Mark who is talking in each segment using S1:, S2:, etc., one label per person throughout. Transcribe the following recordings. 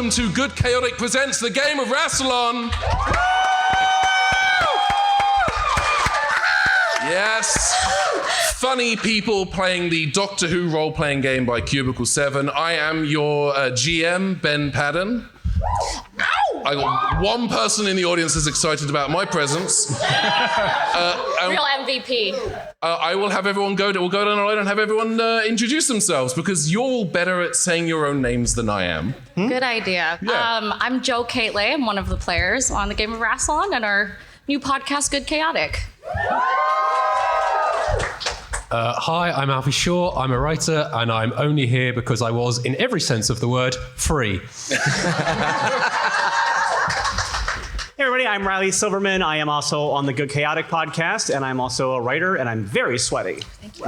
S1: welcome to Good Chaotic presents the Game of Rassilon. Yes. Funny people playing the Doctor Who role-playing game by Cubicle 7. I am your GM, Ben Paddon. I got one person in the audience that's excited about my presence.
S2: Real MVP.
S1: I will have everyone we'll go down the line and have everyone introduce themselves because you're all better at saying your own names than I am.
S2: Good idea.
S1: Yeah.
S2: I'm Châu Kate Lê. I'm one of the players on the Game of Rassilon and our new podcast, Good Chaotic.
S3: Hi, I'm Alfie Shaw. I'm a writer, and I'm only here because I was, in every sense of the word, free.
S4: Hey everybody, I'm Riley Silverman. I am also on the Good Chaotic podcast, and I'm also a writer, and I'm very sweaty.
S2: Thank you.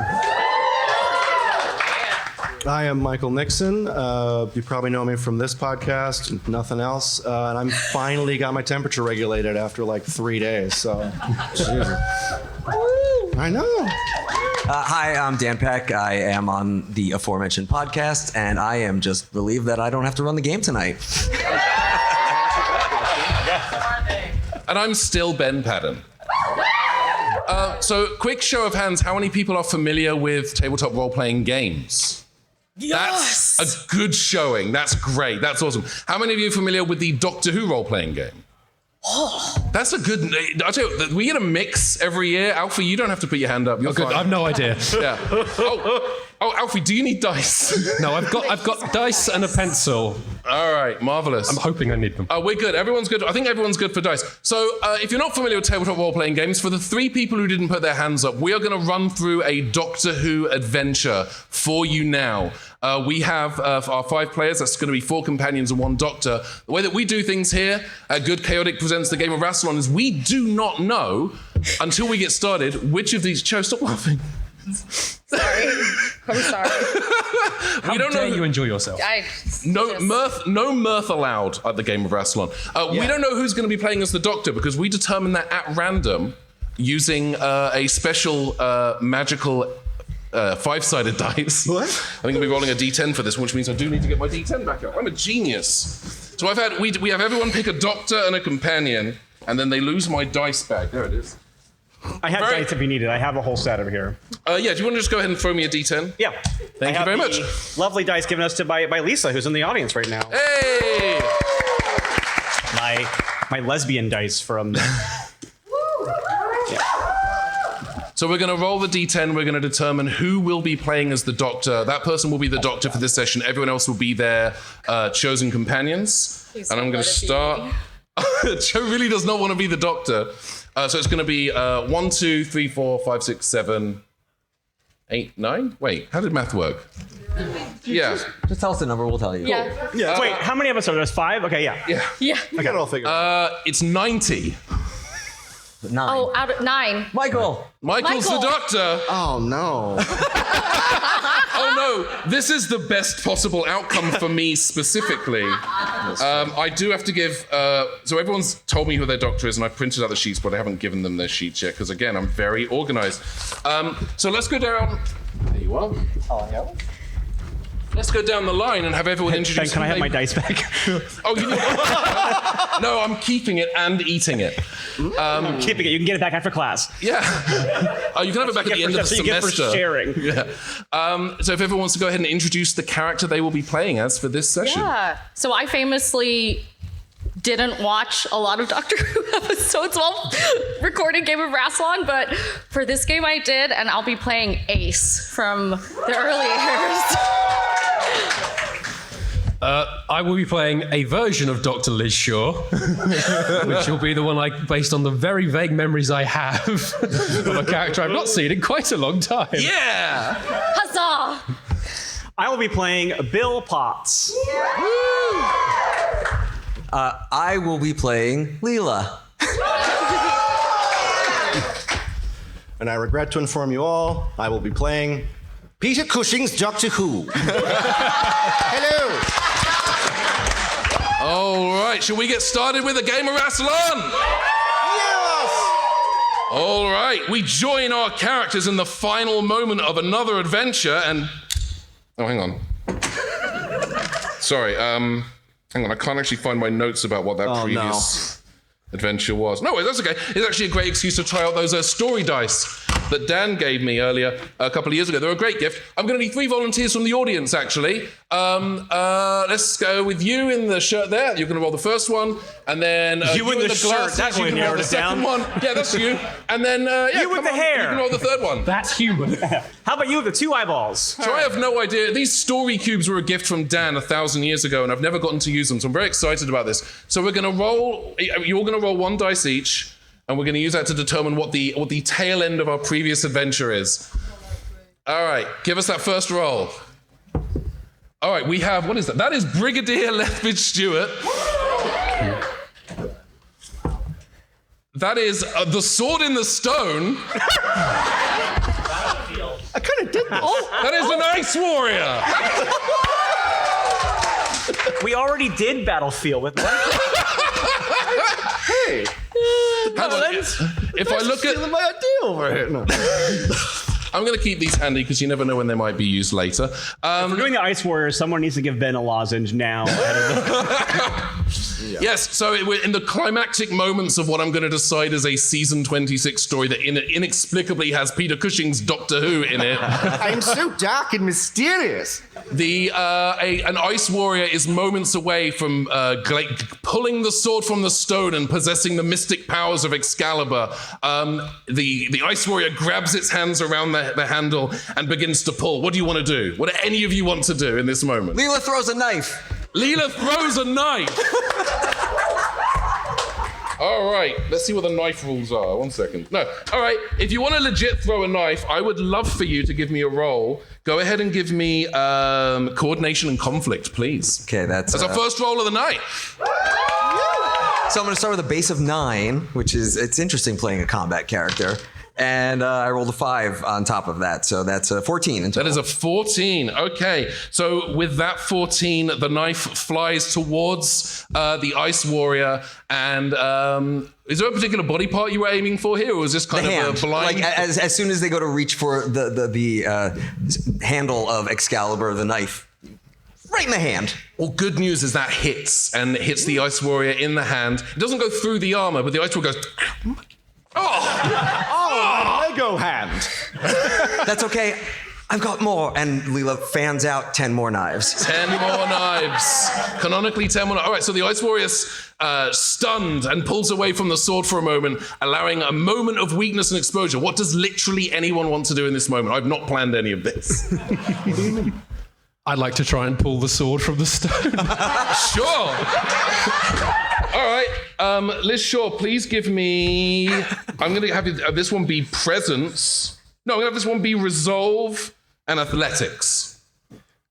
S5: I am Michael Nixon. You probably know me from this podcast, nothing else. And I'm finally got my temperature regulated after like 3 days. So, Jesus. I know.
S6: Hi, I'm Dan Peck. I am on the aforementioned podcast, and I am just relieved that I don't have to run the game tonight.
S1: And I'm still Ben Paddon. So, quick show of hands, how many people are familiar with tabletop role-playing games?
S2: Yes!
S1: That's a good showing. That's great. That's awesome. How many of you are familiar with the Doctor Who role-playing game?
S2: Oh.
S1: That's a good... I'll tell you, we get a mix every year. Alfie, you don't have to put your hand up. You're
S3: Good.
S1: fine.
S3: I've no idea.
S1: Yeah. Oh, Alfie, do you need dice?
S3: No, I've got dice and a pencil.
S1: All right, marvelous.
S3: I'm hoping I need them.
S1: We're good. Everyone's good. I think everyone's good for dice. So if you're not familiar with tabletop role-playing games, for the 3 people who didn't put their hands up, we are going to run through a Doctor Who adventure for you now. We have our 5 players. That's going to be 4 companions and 1 doctor. The way that we do things here at Good Chaotic presents the Game of Rassilon is we do not know until we get started which of these... Cho, stop laughing.
S2: Sorry. I'm sorry.
S3: How dare you enjoy yourself?
S1: No mirth allowed at the Game of Rassilon. We don't know who's going to be playing as the Doctor because we determine that at random using a special magical 5-sided dice.
S5: What?
S1: I think I'll be rolling a D10 for this, which means I do need to get my D10 back up. I'm a genius. So we have everyone pick a Doctor and a companion, and then they lose my dice bag. There it is.
S4: I have dice if you need it. I have a whole set over here.
S1: Yeah, do you want to just go ahead and throw me a D10?
S4: Yeah.
S1: Thank you very much.
S4: Lovely dice given us by Lisa, who's in the audience right now.
S1: Hey!
S4: My lesbian dice from...
S1: So we're going to roll the D10. We're going to determine who will be playing as the Doctor. That person will be the Doctor for this session. Everyone else will be their chosen companions. And I'm going to start... Joe really does not want to be the Doctor. So it's going to be 1, 2, 3, 4, 5, 6, 7, 8, 9? Wait, how did math work? Yeah.
S6: Just tell us the number, we'll tell you.
S2: Yeah.
S4: Wait, how many of us are there? There's 5? Okay, yeah.
S2: Yeah.
S5: I got it all figured out.
S1: It's 90.
S6: 9.
S2: Oh, out of 9.
S6: Michael's
S1: Michael's the Doctor.
S5: Oh, no.
S1: Oh no, this is the best possible outcome for me specifically. I do have to give, so everyone's told me who their Doctor is and I've printed out the sheets, but I haven't given them their sheets yet because again, I'm very organized. So let's go down, there you are.
S4: Oh, yeah.
S1: Let's go down the line and have everyone
S4: Ben,
S1: introduce
S4: can I have
S1: who
S4: my
S1: they-
S4: dice back?
S1: Oh, you need No, I'm keeping it and eating it.
S4: I'm keeping it. You can get it back after class.
S1: Yeah. You can have it back at the end of the
S4: That's what you get for
S1: semester.
S4: sharing.
S1: Yeah. So if everyone wants to go ahead and introduce the character they will be playing as for this session.
S2: Yeah. So I famously didn't watch a lot of Doctor Who episodes while recording Game of Rassilon, but for this game I did, and I'll be playing Ace from the early years.
S3: I will be playing a version of Dr. Liz Shaw, which will be the one based on the very vague memories I have of a character I've not seen in quite a long time.
S1: Yeah.
S2: Huzzah!
S4: I will be playing Bill Potts.
S6: I will be playing Leela.
S5: And I regret to inform you all, I will be playing Peter Cushing's Doctor Who. Hello.
S1: All right, shall we get started with a Game of Rassilon?
S5: Yes.
S1: All right, we join our characters in the final moment of another adventure and... Oh, hang on. Sorry, Hang on, I can't actually find my notes about what that previous adventure was. No, that's okay. It's actually a great excuse to try out those story dice that Dan gave me earlier a couple of years ago. They're a great gift. I'm going to need 3 volunteers from the audience, actually. Let's go with you in the shirt there. You're going to roll the first one, and then
S4: you in the shirt.
S1: Glasses,
S4: That's
S1: you
S4: when
S1: can
S4: you
S1: roll
S4: narrowed
S1: the
S4: it down.
S1: second one. Yeah, that's you. And then
S4: You with the hair.
S1: You can roll the third one.
S3: That's human.
S4: How about you with the 2 eyeballs?
S1: So I have no idea. These story cubes were a gift from Dan 1,000 years ago, and I've never gotten to use them. So I'm very excited about this. So we're going to roll. You're going to roll 1 dice each, and we're going to use that to determine what the tail end of our previous adventure is. All right, give us that first roll. All right, we have, what is that? That is Brigadier Lethbridge Stewart. That is the Sword in the Stone.
S5: I kind of did this.
S1: That is an Ice Warrior.
S4: We already did Battlefield with that.
S5: Hey,
S1: Hang on. If I look at,
S5: stealing my idea over here. No.
S1: I'm going to keep these handy because you never know when they might be used later.
S4: If we're doing the Ice Warriors, someone needs to give Ben a lozenge now.
S1: Yes, so we're in the climactic moments of what I'm going to decide is a season 26 story that inexplicably has Peter Cushing's Doctor Who in it.
S5: I'm so dark and mysterious.
S1: An Ice Warrior is moments away from pulling the sword from the stone and possessing the mystic powers of Excalibur. The Ice Warrior grabs its hands around the handle and begins to pull. What do you want to do? What do any of you want to do in this moment?
S6: Leela throws a knife.
S1: Leela throws a knife. All right, let's see what the knife rules are. 1 second. No, all right. If you want to legit throw a knife, I would love for you to give me a roll. Go ahead and give me coordination and conflict, please.
S6: Okay, that's
S1: our first roll of the night.
S6: So I'm going to start with a base of 9, which is, it's interesting playing a combat character. And I rolled a 5 on top of that. So that's a 14 in total.
S1: That is a 14. Okay. So with that 14, the knife flies towards the Ice Warrior. And is there a particular body part you were aiming for here? Or was this kind of a blind?
S6: Like as soon as they go to reach for the handle of Excalibur, the knife, right in the hand.
S1: Well, good news is that hits. And it hits the Ice Warrior in the hand. It doesn't go through the armor, but the Ice Warrior goes...
S5: Oh, Lego hand.
S6: That's okay. I've got more. And Leela fans out 10 more knives.
S1: 10 more knives. Canonically, 10 more knives. All right, so the Ice Warrior's stunned and pulls away from the sword for a moment, allowing a moment of weakness and exposure. What does literally anyone want to do in this moment? I've not planned any of this.
S3: I'd like to try and pull the sword from the stone.
S1: Sure. All right. Liz Shaw, please give me... I'm going to have this one be presence. No, I'm going to have this one be resolve and athletics.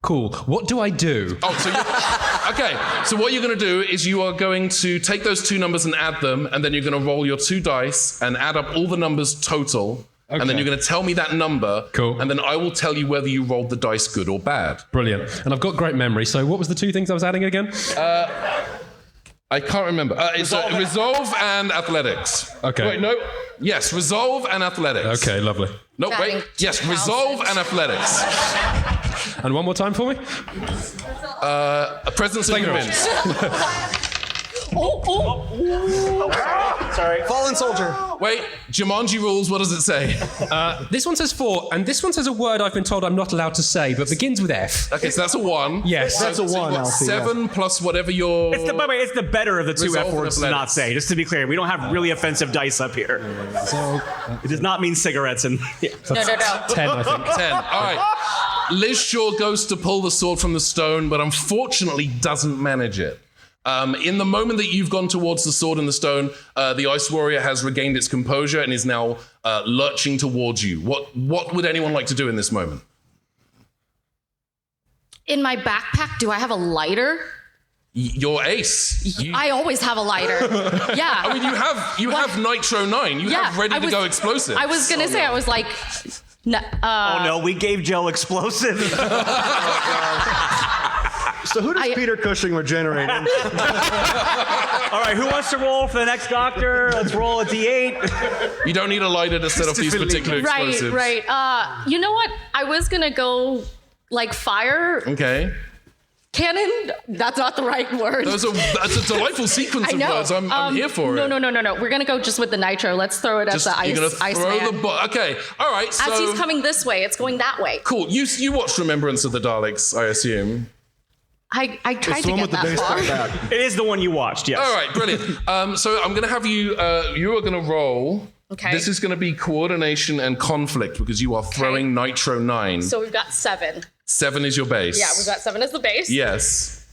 S3: Cool. What do I do?
S1: Oh, so okay. So what you're going to do is you are going to take those 2 numbers and add them, and then you're going to roll your 2 dice and add up all the numbers total. Okay. And then you're going to tell me that number.
S3: Cool.
S1: And then I will tell you whether you rolled the dice good or bad.
S3: Brilliant. And I've got great memory. So what was the 2 things I was adding again?
S1: I can't remember. It's resolve and athletics.
S3: Okay.
S1: Wait, no. Yes, resolve and athletics.
S3: Okay, lovely.
S1: No, wait. Yes, resolve and athletics.
S3: And one more time for me?
S1: A presence and convince.
S4: Sorry.
S6: Fallen soldier.
S1: Wait, Jumanji rules, what does it say?
S3: This one says 4, and this one says a word I've been told I'm not allowed to say, but begins with F.
S1: Okay, so that's a 1.
S3: Yes.
S5: That's a 1,
S1: you've got
S5: Alfie.
S1: 7 plus whatever your...
S4: By the way, it's the better of the 2
S1: Resolve
S4: F words to
S1: athletics.
S4: not say. Just to be clear, we don't have really offensive dice up here. It does not mean cigarettes and... Yeah.
S2: No.
S3: 10, I think.
S1: 10. All right. Liz Shaw goes to pull the sword from the stone, but unfortunately doesn't manage it. In the moment that you've gone towards the sword and the stone, the Ice Warrior has regained its composure and is now lurching towards you. What would anyone like to do in this moment?
S2: In my backpack, do I have a lighter?
S1: You're ace.
S2: I always have a lighter. Yeah.
S1: I mean, you have Nitro 9. You have ready to go explosives.
S2: I was going to say, I was like...
S4: Oh no, we gave Joe explosive.
S5: So who does Peter Cushing regenerate into?
S4: All right, who wants to roll for the next doctor? Let's roll a D8.
S1: You don't need a lighter to set off these particular explosives.
S2: Right. You know what? I was going to go like fire.
S1: Okay.
S2: Canon? That's not the right word.
S1: That's a delightful sequence
S2: I
S1: of
S2: know.
S1: words. I'm here for it.
S2: No. We're going to go just with the nitro. Let's throw it at the ice.
S1: You're going to throw the ball. Okay, all right. So,
S2: as he's coming this way, it's going that way.
S1: cool. You watched Remembrance of the Daleks, I assume.
S2: I tried
S5: It's
S2: to
S5: the one
S2: get
S5: with the
S2: that
S5: baseball
S2: far.
S5: bat.
S4: It is the one you watched, yes.
S1: All right, brilliant. So I'm going to have you. You are going to roll.
S2: Okay.
S1: This is going to be coordination and conflict because you are throwing Nitro 9.
S2: So we've got 7.
S1: 7 is your base.
S2: Yeah, we've got 7 as the base.
S1: Yes.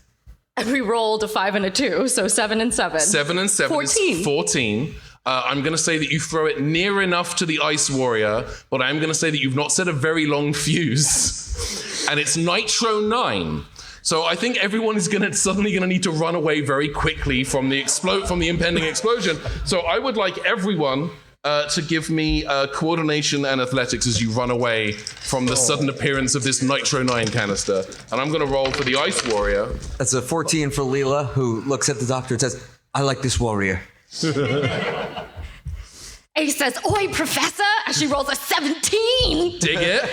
S2: And we rolled a 5 and a 2, so 7 and 7.
S1: 7 and 7
S2: 14.
S1: is 14. I'm going to say that you throw it near enough to the Ice Warrior, but I'm going to say that you've not set a very long fuse. And it's Nitro 9. So I think everyone is suddenly going to need to run away very quickly from the impending explosion. So I would like everyone to give me coordination and athletics as you run away from the sudden appearance of this Nitro 9 canister. And I'm going to roll for the Ice Warrior.
S6: That's a 14 for Leela, who looks at the doctor and says, "I like this warrior."
S2: Ace says, "Oi, Professor!" and she rolls a 17.
S1: Dig it.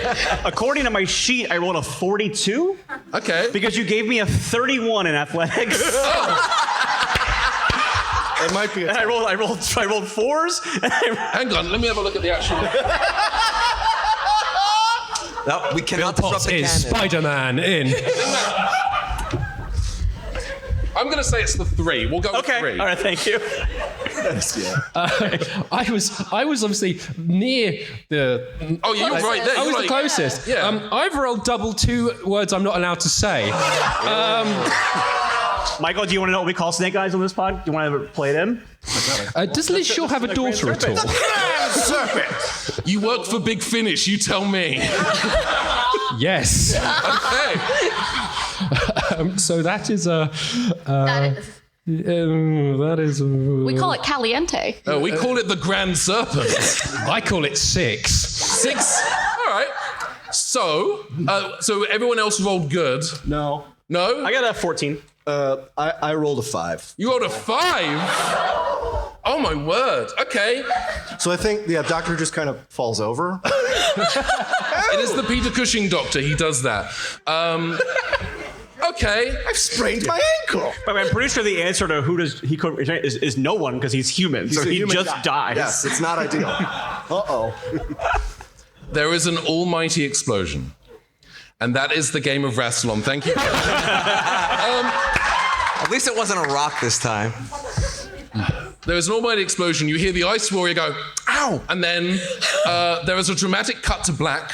S4: According to my sheet, I rolled a 42
S1: Okay.
S4: because you gave me a 31 in athletics.
S5: It might be.
S4: And I rolled fours.
S1: Hang on, let me have a look at the actual.
S6: No, we cannot
S3: Potts
S6: disrupt the
S3: is
S6: cannon.
S3: Spider-Man in.
S1: I'm going to say it's the 3. We'll go with 3.
S4: Okay. All right. Thank you.
S3: I was obviously near the.
S1: Oh, yeah, you're right there.
S3: I
S1: You're
S3: was
S1: like-
S3: the closest.
S1: Yeah.
S3: I've rolled double 2 words I'm not allowed to say.
S4: Michael, do you want to know what we call snake eyes on this pod? Do you want to play it in?
S3: Does Liz Shaw have a daughter at all?
S1: You work for Big Finish, you tell me.
S3: Yes.
S1: Okay.
S3: So that is a.
S2: That is,
S3: That is.
S2: we call it caliente.
S1: No, we call it the Grand Serpent.
S3: I call it 6.
S1: 6. All right. So everyone else rolled good.
S5: No.
S1: No?
S4: I got a 14.
S5: I rolled a 5.
S1: You rolled a 5? Oh, my word. Okay.
S5: So I think the doctor just kind of falls over.
S1: It is the Peter Cushing doctor. He does that. Okay.
S5: I've sprained my ankle.
S4: But I'm pretty sure the answer to who does he could is no one because he's human. So
S5: a
S4: he
S5: human
S4: just
S5: guy.
S4: dies.
S5: Yes, it's not ideal. Uh-oh.
S1: There is an almighty explosion. And that is the Game of Rassilon. Thank you.
S6: At least it wasn't a rock this time.
S1: There is an almighty explosion. You hear the Ice Warrior go, "Ow!" And then there is a dramatic cut to black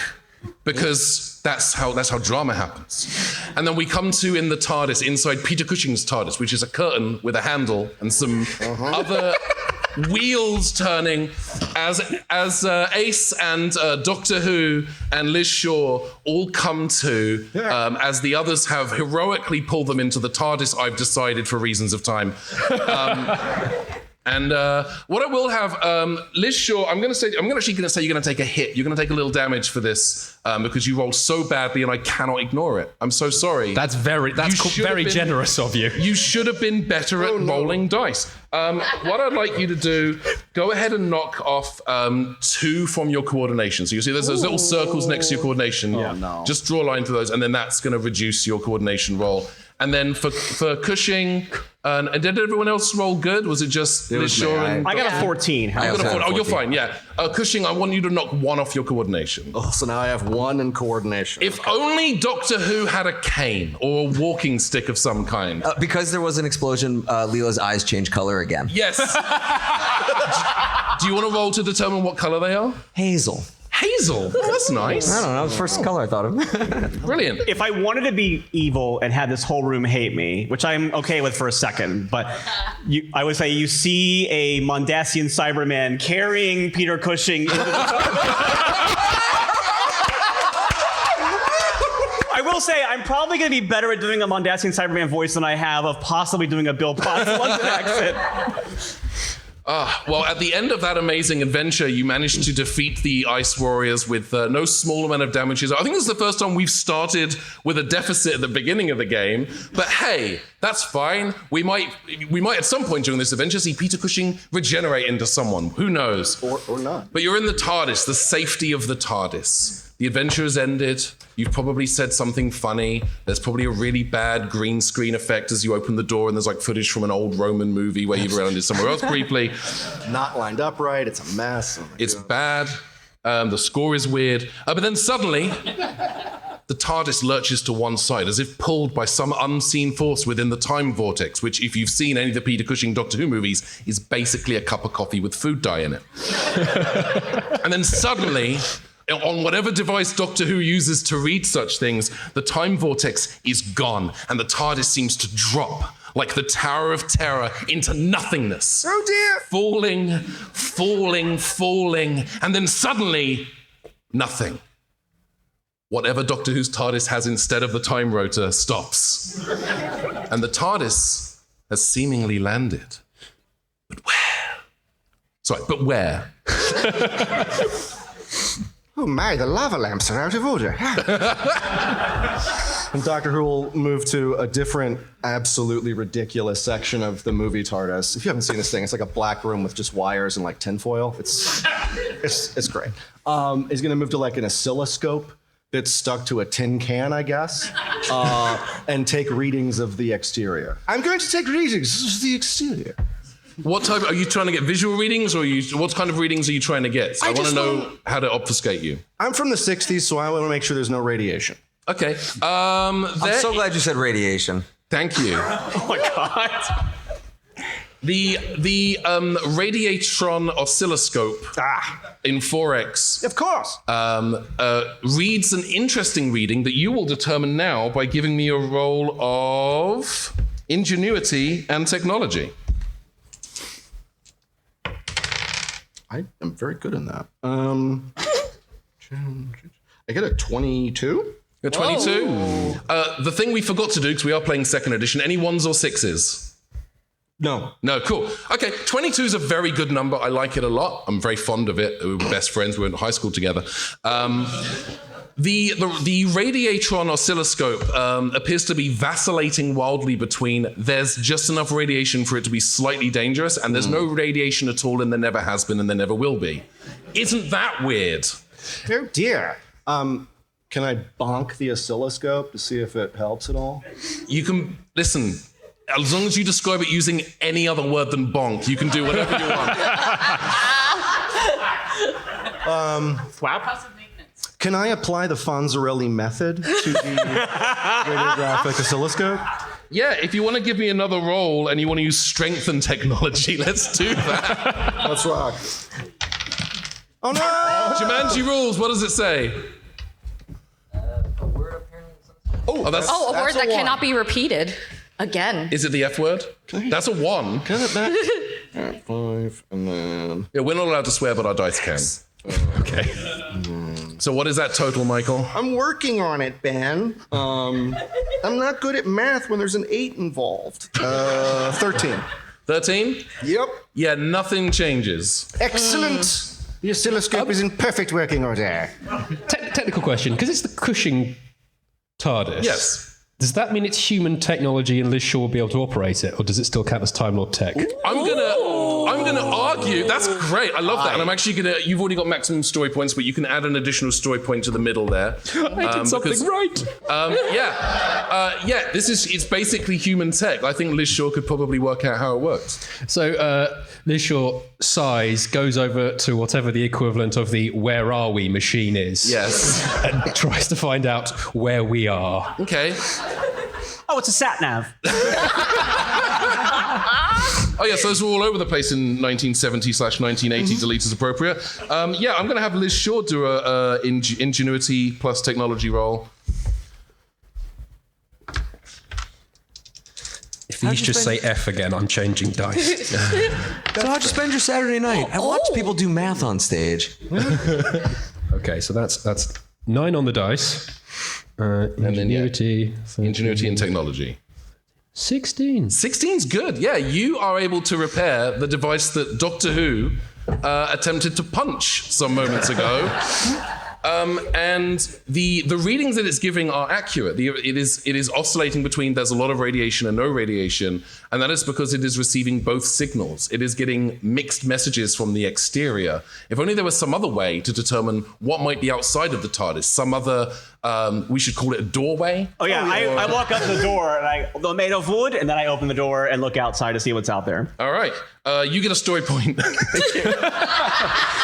S1: because that's how drama happens. And then we come to in the TARDIS, inside Peter Cushing's TARDIS, which is a curtain with a handle and some other wheels turning as Ace and Doctor Who and Liz Shaw all come to as the others have heroically pulled them into the TARDIS, I've decided for reasons of time. And what I will have, Liz Shaw, I'm actually going to say you're going to take a hit. You're going to take a little damage for this because you rolled so badly and I cannot ignore it. I'm so sorry.
S3: That's very generous of you.
S1: You should have been better at rolling dice. What I'd like you to do, go ahead and knock off 2 from your coordination. So you see there's those little circles next to your coordination.
S5: Oh, no.
S1: Just draw a line through those, and then that's going to reduce your coordination roll. And then for Cushing, and did everyone else roll good? Was it just Liz
S5: was me.
S1: Shaw? and-
S4: I got a 14.
S1: You got a
S6: also had
S1: 14. Oh, you're
S6: 14.
S1: fine. Yeah, Cushing, I want you to knock 1 off your coordination.
S5: Oh, so now I have 1 in coordination.
S1: If only Doctor Who had a cane or a walking stick of some kind.
S6: Because there was an explosion, Leela's eyes changed color again.
S1: Yes. Do you want to roll to determine what color they are?
S6: Hazel.
S1: Hazel. Oh, that's nice.
S6: I don't know. The first color I thought of.
S1: Brilliant.
S4: If I wanted to be evil and have this whole room hate me, which I'm okay with for a second, but I would say you see a Mondasian Cyberman carrying Peter Cushing into the I will say I'm probably going to be better at doing a Mondasian Cyberman voice than I have of possibly doing a Bill Potts London accent.
S1: Well, at the end of that amazing adventure, you managed to defeat the Ice Warriors with no small amount of damages. I think this is the first time we've started with a deficit at the beginning of the game. But hey, that's fine. We might at some point during this adventure see Peter Cushing regenerate into someone. Who knows?
S5: Or not.
S1: But you're in the TARDIS, the safety of the TARDIS. The adventure has ended. You've probably said something funny. There's probably a really bad green screen effect as you open the door, and there's like footage from an old Roman movie where you've landed somewhere else briefly.
S5: Not lined up right. It's a mess. Oh my
S1: It's
S5: God.
S1: bad. The score is weird. But then suddenly, the TARDIS lurches to one side as if pulled by some unseen force within the time vortex, which, if you've seen any of the Peter Cushing Doctor Who movies, is basically a cup of coffee with food dye in it. And then suddenly, on whatever device Doctor Who uses to read such things, the time vortex is gone, and the TARDIS seems to drop like the Tower of Terror into nothingness.
S5: Oh dear!
S1: Falling, and then suddenly, nothing. Whatever Doctor Who's TARDIS has instead of the time rotor stops. And the TARDIS has seemingly landed. But where? Sorry, but where?
S5: Oh my, the lava lamps are out of order. And Doctor Who will move to a different, absolutely ridiculous section of the movie TARDIS. If you haven't seen this thing, it's like a black room with just wires and like tinfoil. It's great. He's going to move to like an oscilloscope that's stuck to a tin can, I guess, and take readings of the exterior. I'm going to take readings of the exterior.
S1: What type? Are you trying to get visual readings, or what kind of readings are you trying to get? So I want
S5: just
S1: to know
S5: want-
S1: how to obfuscate you.
S5: I'm from the 60s, so I want to make sure there's no radiation.
S1: Okay.
S6: I'm so glad you said radiation.
S1: Thank you.
S4: Oh my God.
S1: The Radiatron oscilloscope in 4X
S5: Of course.
S1: reads an interesting reading that you will determine now by giving me a roll of ingenuity and technology.
S5: I am very good in that. I get a 22.
S1: You're 22. The thing we forgot to do, because we are playing second edition, any ones or sixes?
S5: No.
S1: No, cool. Okay, 22 is a very good number. I like it a lot. I'm very fond of it. We were best friends. We went to high school together. The Radiatron oscilloscope appears to be vacillating wildly between there's just enough radiation for it to be slightly dangerous, and there's no radiation at all, and there never has been, and there never will be. Isn't that weird?
S5: Oh dear. Can I bonk the oscilloscope to see if it helps at all?
S1: You can, listen, as long as you describe it using any other word than bonk, you can do whatever you want.
S4: Thwap?
S5: Can I apply the Fonzarelli method to the radiographic oscilloscope?
S1: Yeah, if you want to give me another roll and you want to use strength and technology, let's do that.
S5: Let's rock. Oh no!
S1: Jumanji rules, what does it say? Oh, that's...
S2: Oh, a word
S5: That's a
S2: that
S5: one.
S2: cannot be repeated again.
S1: Is it the F word? That's a 1.
S5: Can I back? Alright, 5, and then...
S1: Yeah, we're not allowed to swear, but our dice can.
S3: Okay.
S1: So what is that total, Michael?
S5: I'm working on it, Ben. I'm not good at math when there's an 8 involved. 13.
S1: 13?
S5: Yep.
S1: Yeah, nothing changes.
S5: Excellent. The oscilloscope is in perfect working order.
S3: Technical question, because it's the Cushing TARDIS.
S1: Yes.
S3: Does that mean it's human technology and Liz Shaw will be able to operate it, or does it still count as Time Lord tech?
S1: I'm gonna argue. That's great. I love that. And I'm actually gonna. You've already got maximum story points, but you can add an additional story point to the middle there.
S3: I did something right.
S1: Yeah. It's basically human tech. I think Liz Shaw could probably work out how it works.
S3: So Liz Shaw sighs, goes over to whatever the equivalent of the "Where are we?" machine is,
S1: Yes.
S3: and tries to find out where we are.
S1: Okay.
S4: Oh, it's a sat nav.
S1: Oh yes, those were all over the place in 1970/1980. Delete as appropriate. I'm going to have Liz Shaw do a ingenuity plus technology roll.
S3: If these just say F again, I'm changing dice.
S6: So how'd you spend your Saturday night? I watch people do math on stage.
S3: Okay, so that's 9 on the dice. Ingenuity.
S1: Ingenuity and technology.
S3: 16.
S1: 16's good. Yeah, you are able to repair the device that Doctor Who attempted to punch some moments ago. And the readings that it's giving are accurate. It is oscillating between there's a lot of radiation and no radiation. And that is because it is receiving both signals. It is getting mixed messages from the exterior. If only there was some other way to determine what might be outside of the TARDIS, some other, we should call it a doorway.
S4: Oh yeah, I walk up to the door and they're made of wood, and then I open the door and look outside to see what's out there.
S1: All right, you get a story point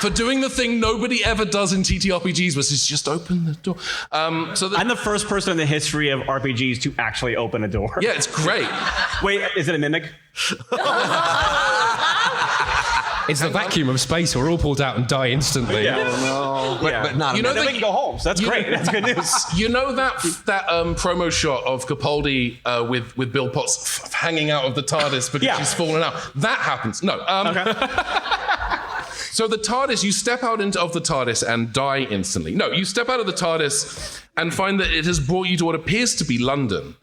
S1: for doing the thing nobody ever does in TTRPGs, which is just open the door.
S4: I'm the first person in the history of RPGs to actually open a door.
S1: Yeah, it's great.
S4: Wait, is it a mimic?
S3: It's the vacuum of space. We're all pulled out and die instantly.
S6: But not.
S1: You know
S4: Then we can go home. So that's great. That's good news.
S1: You know that promo shot of Capaldi with Bill Potts hanging out of the TARDIS because she's fallen out? That happens. No.
S4: Okay.
S1: So the TARDIS, you step out of the TARDIS and die instantly. No, you step out of the TARDIS and find that it has brought you to what appears to be London.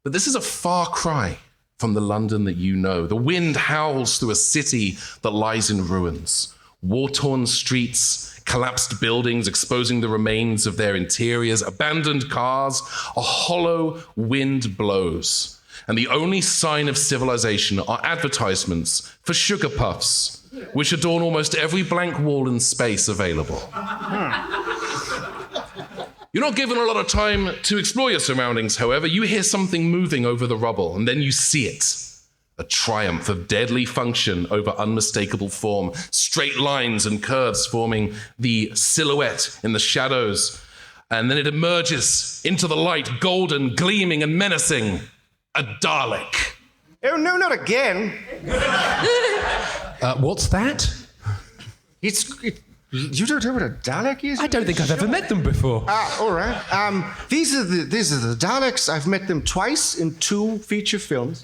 S1: But this is a far cry from the London that you know. The wind howls through a city that lies in ruins. War-torn streets, collapsed buildings exposing the remains of their interiors, abandoned cars. A hollow wind blows. And the only sign of civilization are advertisements for sugar puffs, which adorn almost every blank wall and space available. You're not given a lot of time to explore your surroundings, however. You hear something moving over the rubble, and then you see it. A triumph of deadly function over unmistakable form. Straight lines and curves forming the silhouette in the shadows. And then it emerges into the light, golden, gleaming, and menacing. A Dalek.
S5: Oh, no, not again.
S3: What's that?
S5: You don't know what a Dalek is?
S3: I don't think I've ever met them before.
S5: All right. These are the Daleks. I've met them twice in 2 feature films.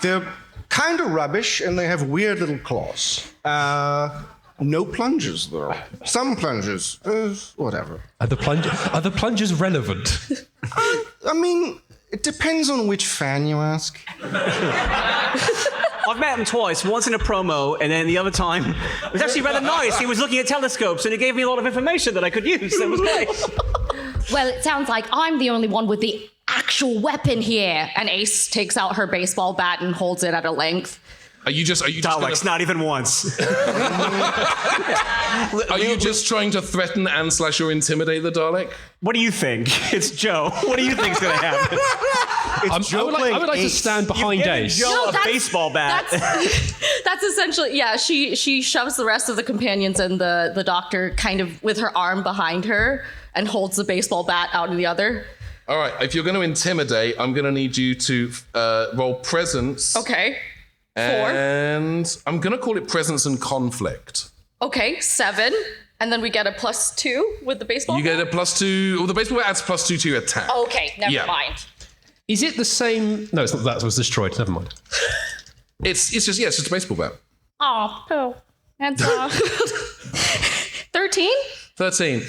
S5: They're kind of rubbish, and they have weird little claws. No plungers, though. Some plungers. Whatever.
S3: Are the plungers relevant?
S5: I mean, it depends on which fan you ask.
S4: I've met him twice, once in a promo, and then the other time, it was actually rather nice. He was looking at telescopes, and he gave me a lot of information that I could use. It was great.
S2: Well, it sounds like I'm the only one with the actual weapon here. And Ace takes out her baseball bat and holds it at a length.
S1: Are you just
S4: Daleks, not even once.
S1: Are you just trying to threaten and / or intimidate the Dalek?
S4: What do you think? It's Joe. What do you think's going to happen?
S3: I would like to stand behind Ace.
S4: Joe a baseball bat.
S2: That's essentially, yeah, she shoves the rest of the companions and the doctor kind of with her arm behind her and holds the baseball bat out in the other.
S1: All right, if you're going to intimidate, I'm going to need you to roll presence.
S2: Okay. 4.
S1: And I'm going to call it presence and conflict.
S2: Okay, 7. And then we get a +2 with the baseball
S1: You
S2: bat?
S1: get a +2. Well, the baseball bat adds +2 to your attack.
S2: Okay, never mind.
S3: Is it the same? No, it's not. That was destroyed. Never mind.
S1: It's just a baseball bat.
S2: Oh, no. And 13?
S1: 13.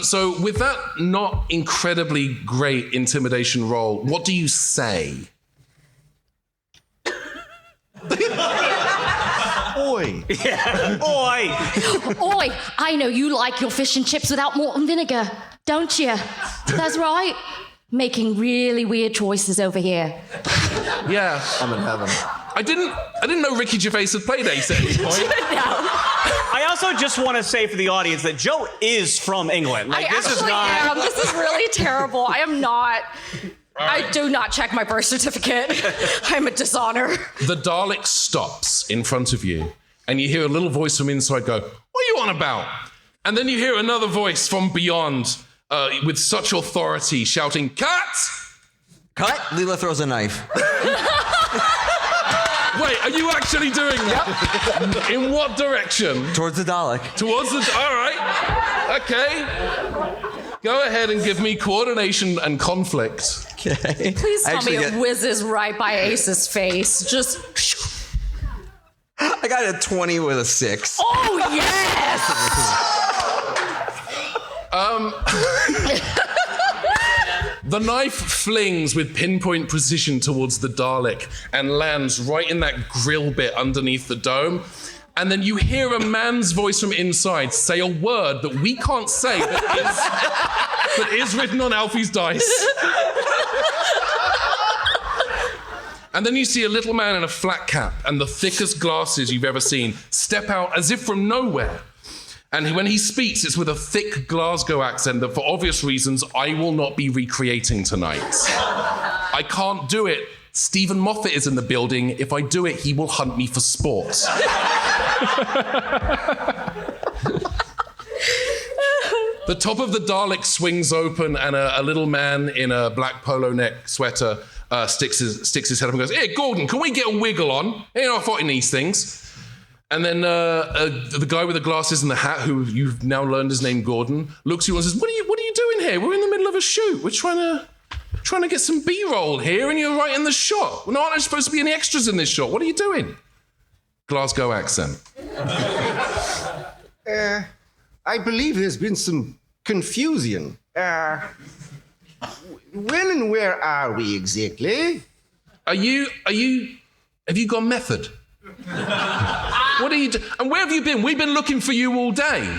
S1: So with that not incredibly great intimidation roll, what do you say?
S5: Oi.
S4: Yeah. Oi.
S2: Oi, I know you like your fish and chips without malt and vinegar, don't you? That's right. Making really weird choices over here.
S1: Yeah.
S6: I'm in heaven.
S1: I didn't know Ricky Gervais had played Ace at any point.
S4: I also just want to say for the audience that Joe is from England. Like, this is not.
S2: This is really terrible. I am not. I do not check my birth certificate. I'm a dishonor.
S1: The Dalek stops in front of you, and you hear a little voice from inside go, "What are you on about?" And then you hear another voice from beyond with such authority shouting, "Cut!"
S6: Cut. Leela throws a knife.
S1: Wait, are you actually doing that? Yep. In what direction?
S6: Towards the Dalek.
S1: Towards the... All right. Okay. Go ahead and give me coordination and conflict.
S6: Okay.
S2: Please tell me it whizzes right by Ace's face. Just...
S6: I got a 20 with a 6.
S2: Oh, yes!
S1: The knife flings with pinpoint precision towards the Dalek and lands right in that grill bit underneath the dome. And then you hear a man's voice from inside say a word that we can't say that is written on Alfie's dice. And then you see a little man in a flat cap and the thickest glasses you've ever seen step out as if from nowhere. And when he speaks, it's with a thick Glasgow accent that, for obvious reasons, I will not be recreating tonight. I can't do it. Stephen Moffat is in the building. If I do it, he will hunt me for sport. The top of the Dalek swings open and a little man in a black polo neck sweater sticks his head up and goes, "Hey, Gordon, can we get a wiggle on? Ain't I fighting these things?" And then the guy with the glasses and the hat, who you've now learned his name, Gordon, looks at you and says, What are you doing here? We're in the middle of a shoot. We're trying to get some B-roll here, and you're right in the shot. Well, aren't there supposed to be any extras in this shot? What are you doing?" Glasgow accent.
S5: I believe there's been some confusion. When and where are we exactly?
S1: Have you got method? What are you doing? And where have you been? We've been looking for you all day.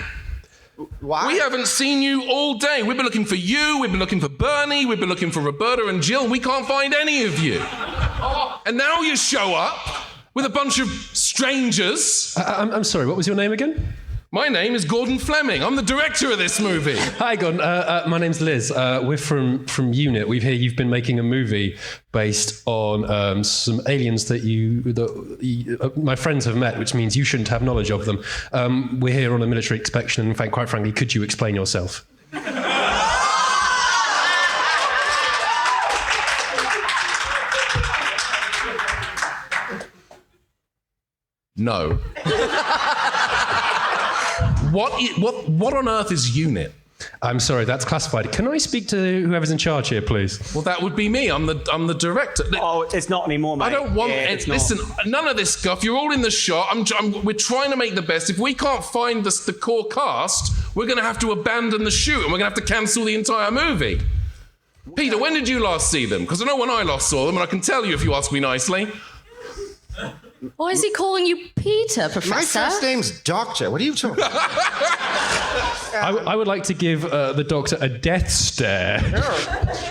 S5: Why?
S1: We haven't seen you all day. We've been looking for you, we've been looking for Bernie, we've been looking for Roberta and Jill. We can't find any of you. And now you show up with a bunch of strangers.
S3: I'm sorry, what was your name again?
S1: My name is Gordon Fleming. I'm the director of this movie.
S3: Hi, Gordon. My name's Liz. We're from UNIT. We hear you've been making a movie based on some aliens that my friends have met, which means you shouldn't have knowledge of them. We're here on a military inspection, and in fact, quite frankly, could you explain yourself?
S1: No. What on earth is UNIT?
S3: I'm sorry, that's classified. Can I speak to whoever's in charge here, please?
S1: Well, that would be me. I'm the director.
S4: Oh, it's not anymore, mate.
S1: I don't want
S4: it's
S1: it.
S4: not.
S1: Listen, none of this stuff. You're all in the shot. We're trying to make the best. If we can't find the core cast, we're going to have to abandon the shoot and we're going to have to cancel the entire movie. Peter, when did you last see them? Because I know when I last saw them, and I can tell you if you ask me nicely.
S2: Why is he calling you Peter, Professor?
S5: My first name's Doctor. What are you talking about?
S3: I would like to give the doctor a death stare.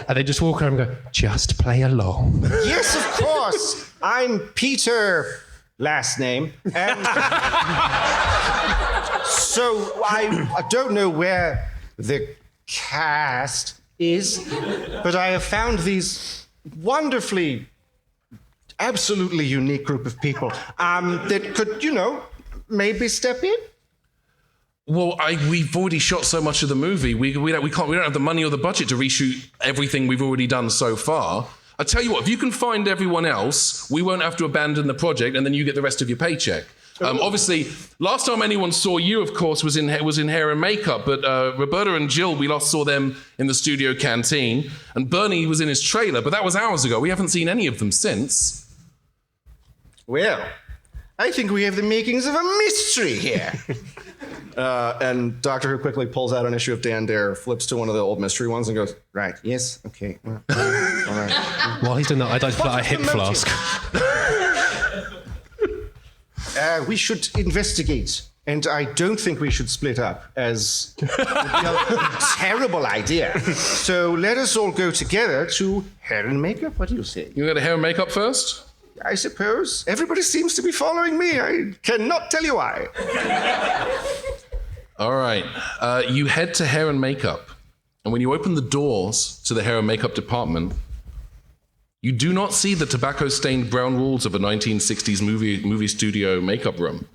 S3: And they just walk around and go, just play along.
S5: Yes, of course. I'm Peter, last name. And so I don't know where the cast is, but I have found these wonderfully, absolutely unique group of people that could, maybe step in.
S1: Well, we've already shot so much of the movie. We don't have the money or the budget to reshoot everything we've already done so far. I tell you what, if you can find everyone else, we won't have to abandon the project, and then you get the rest of your paycheck. Obviously, last time anyone saw you, of course, was in hair and makeup. But Roberta and Jill, we last saw them in the studio canteen, and Bernie was in his trailer. But that was hours ago. We haven't seen any of them since.
S5: Well, I think we have the makings of a mystery here. And Doctor Who quickly pulls out an issue of Dan Dare, flips to one of the old mystery ones, and goes, "Right, yes, okay, well, all right."
S3: While he's doing that, I'd like to pull out a hip flask.
S5: We should investigate, and I don't think we should split up, as would be a terrible idea. So let us all go together to hair and makeup. What do you say?
S1: You got to hair and makeup first?
S5: I suppose. Everybody seems to be following me. I cannot tell you why.
S1: All right. You head to hair and makeup, and when you open the doors to the hair and makeup department, you do not see the tobacco-stained brown walls of a 1960s movie studio makeup room.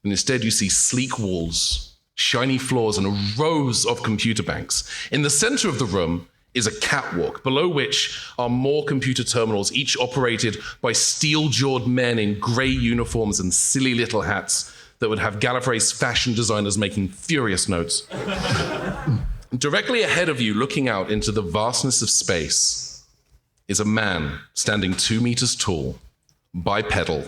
S1: And instead, you see sleek walls, shiny floors, and rows of computer banks. In the center of the room is a catwalk, below which are more computer terminals, each operated by steel-jawed men in gray uniforms and silly little hats that would have Gallifrey's fashion designers making furious notes. Directly ahead of you, looking out into the vastness of space, is a man standing 2 meters tall, bipedal,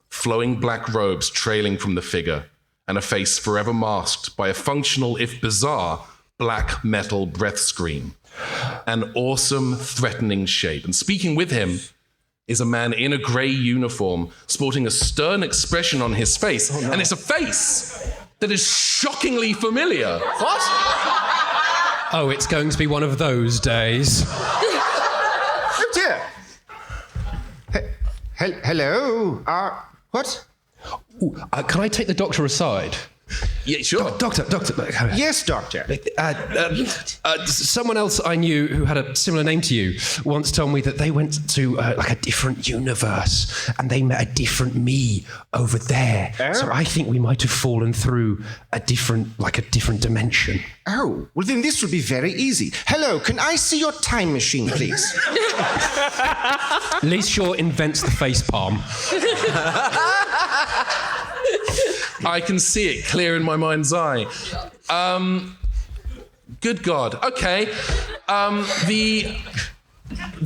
S1: flowing black robes trailing from the figure, and a face forever masked by a functional, if bizarre, black metal breath screen. An awesome, threatening shape. And speaking with him is a man in a grey uniform, sporting a stern expression on his face. Oh, no. And it's a face that is shockingly familiar.
S5: What?
S3: Oh, it's going to be one of those days.
S5: Oh dear.
S7: Hello? What?
S3: Ooh, can I take the doctor aside?
S1: Yeah, sure.
S3: Doctor.
S7: Yes, doctor.
S3: Someone else I knew who had a similar name to you once told me that they went to like a different universe and they met a different me over there.
S7: Oh.
S3: So I think we might have fallen through a different dimension.
S7: Oh, well then this will be very easy. Hello, can I see your time machine, please?
S3: Liz Shaw invents the face palm.
S1: I can see it clear in my mind's eye. Good God. Okay. The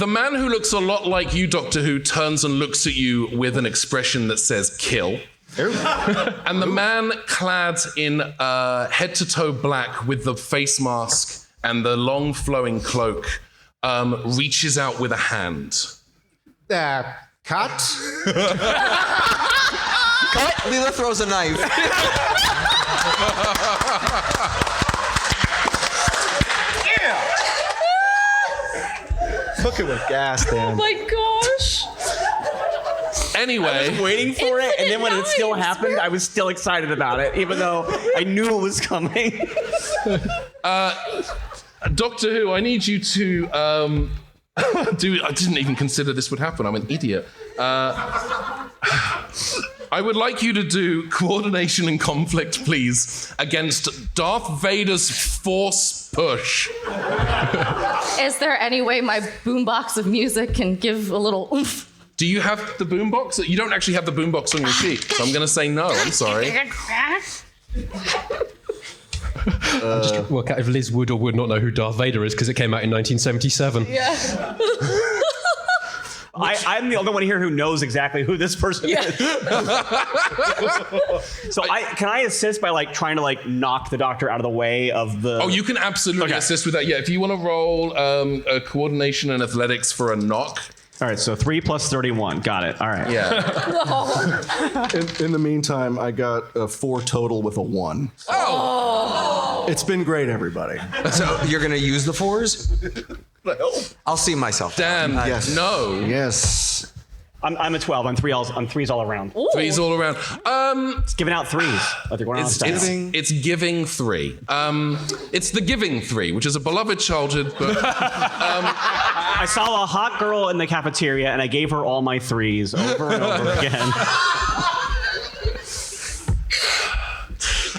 S1: man who looks a lot like you, Doctor Who, turns and looks at you with an expression that says kill. And the man clad in head-to-toe black with the face mask and the long flowing cloak reaches out with a hand.
S7: Cut?
S6: Leela throws a knife.
S5: Cook it with gas, Dan.
S2: Oh my gosh.
S1: Anyway,
S4: Waiting for it, and then when it still
S2: Nice.
S4: happened, I was still excited about it, even though I knew it was coming.
S1: Doctor Who, I need you to I didn't even consider this would happen. I'm an idiot. I would like you to do coordination and conflict, please, against Darth Vader's force push.
S2: Is there any way my boombox of music can give a little oomph?
S1: Do you have the boombox? You don't actually have the boombox on your sheet, so I'm going to say no. I'm sorry.
S3: Just work out if Liz would or would not know who Darth Vader is because it came out in 1977.
S2: Yeah.
S4: I'm the only one here who knows exactly who this person is. So can I assist by like trying to like knock the doctor out of the way of the...
S1: Oh, you can absolutely assist with that. Yeah, if you want to roll a coordination and athletics for a knock.
S4: All right, so 3 plus 31. Got it. All right.
S1: Yeah.
S5: In the meantime, I got a 4 total with a 1.
S1: Oh!
S5: It's been great, everybody.
S6: So you're going to use the 4s? I'll see myself.
S1: Dan,
S5: Yes.
S1: no.
S5: Yes.
S4: I'm a 12. I'm threes all around.
S1: Threes all around.
S4: It's giving out threes. Like they're going on style.
S1: It's giving 3. It's the giving 3, which is a beloved childhood book.
S4: I saw a hot girl in the cafeteria, and I gave her all my 3s over and over again.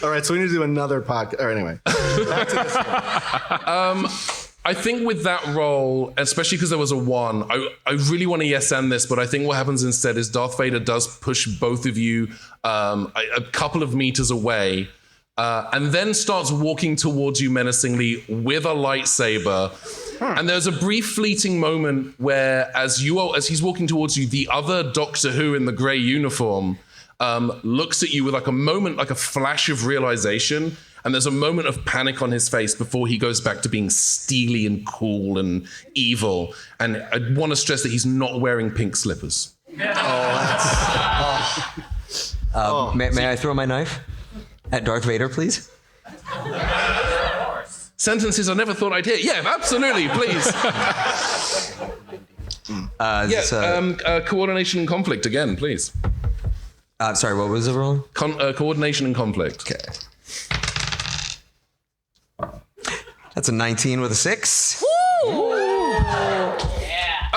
S5: All right, so we need to do another podcast. Or anyway, back to this one.
S1: I think with that roll, especially because there was a 1, I really want to yes and this, but I think what happens instead is Darth Vader does push both of you a couple of meters away, and then starts walking towards you menacingly with a lightsaber. And there's a brief fleeting moment where as he's walking towards you, the other Doctor Who in the grey uniform looks at you with like a flash of realization. And there's a moment of panic on his face before he goes back to being steely and cool and evil. And I want to stress that he's not wearing pink slippers.
S6: May I throw my knife at Darth Vader, please?
S1: Sentences I never thought I'd hear. Yeah, absolutely, please. Coordination and conflict again, please.
S6: Sorry, what was it wrong?
S1: Coordination and conflict.
S6: Okay. That's a 19 with a 6.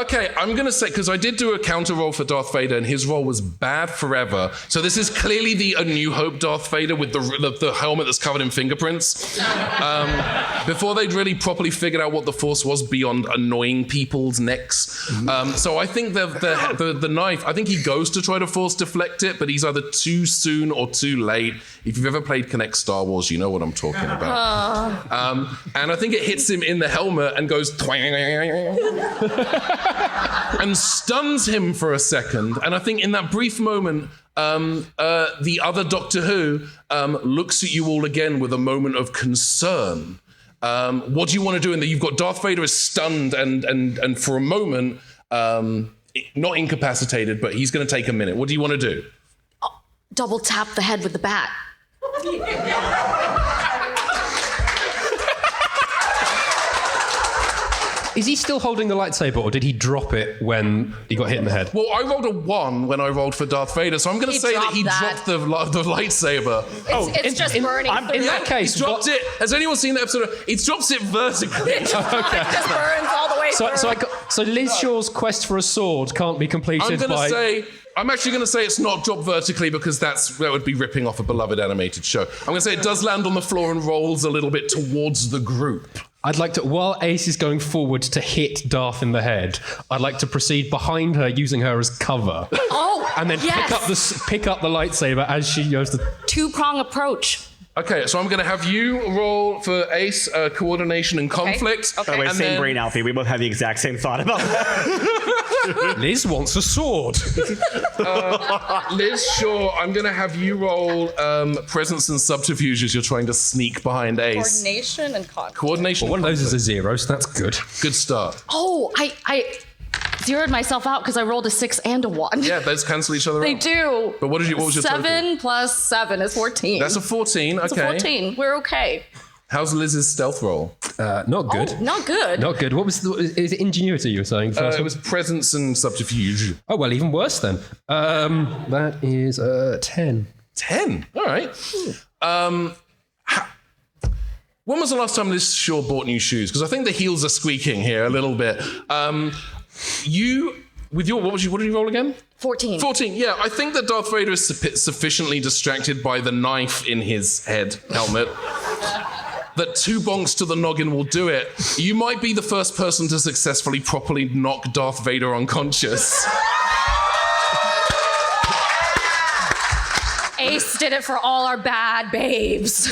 S1: Okay, I'm going to say, because I did do a counter roll for Darth Vader, and his roll was bad forever. So this is clearly the A New Hope Darth Vader with the helmet that's covered in fingerprints. Before they'd really properly figured out what the Force was beyond annoying people's necks. So I think the knife, I think he goes to try to Force deflect it, but he's either too soon or too late. If you've ever played Connect Star Wars, you know what I'm talking about. And I think it hits him in the helmet and goes twang. And stuns him for a second. And I think in that brief moment, the other Doctor Who looks at you all again with a moment of concern. What do you want to do? And you've got Darth Vader is stunned and for a moment, not incapacitated, but he's going to take a minute. What do you want to do?
S2: Double tap the head with the bat.
S3: Is he still holding the lightsaber, or did he drop it when he got hit in the head?
S1: Well, I rolled a 1 when I rolled for Darth Vader, so I'm going to say that he dropped the lightsaber.
S2: It's just burning.
S3: In that case,
S1: He dropped it. Has anyone seen that episode? He drops it vertically.
S2: It just burns all the way through.
S3: So Liz Shaw's quest for a sword can't be completed
S1: I'm actually going to say it's not dropped vertically because that would be ripping off a beloved animated show. I'm going to say it does land on the floor and rolls a little bit towards the group.
S3: I'd like to, while Ace is going forward to hit Darth in the head, I'd like to proceed behind her using her as cover.
S2: Oh,
S3: and then pick up the lightsaber as she goes to...
S2: Two-prong approach.
S1: Okay, so I'm going to have you roll for Ace, coordination and conflict.
S2: Okay.
S4: By the way, same brain, Alfie. We both have the exact same thought about that.
S3: Liz wants a sword.
S1: Liz Shaw, I'm going to have you roll presence and subterfuge as you're trying to sneak behind Ace.
S2: Coordination and conflict.
S1: Coordination.
S3: Well, one of those is a 0, so that's good.
S1: Good start.
S2: Oh, I zeroed myself out because I rolled a 6 and a 1.
S1: Yeah, those cancel each other
S2: They
S1: out.
S2: do.
S1: But what was your
S2: 7
S1: total?
S2: plus 7 is 14.
S1: That's a 14.
S2: It's
S1: Okay.
S2: a 14. We're okay.
S1: How's Liz's stealth roll?
S3: Not good.
S2: Oh, not good.
S3: Not good. What was is it ingenuity you were saying?
S1: It was presence and subterfuge.
S3: Oh, well, even worse then. That is 10.
S1: 10. All right. When was the last time Liz Shaw bought new shoes? Because I think the heels are squeaking here a little bit. What did you roll again?
S2: 14.
S1: 14, yeah. I think that Darth Vader is sufficiently distracted by the knife in his helmet that 2 bonks to the noggin will do it. You might be the first person to successfully properly knock Darth Vader unconscious.
S2: Ace did it for all our bad babes.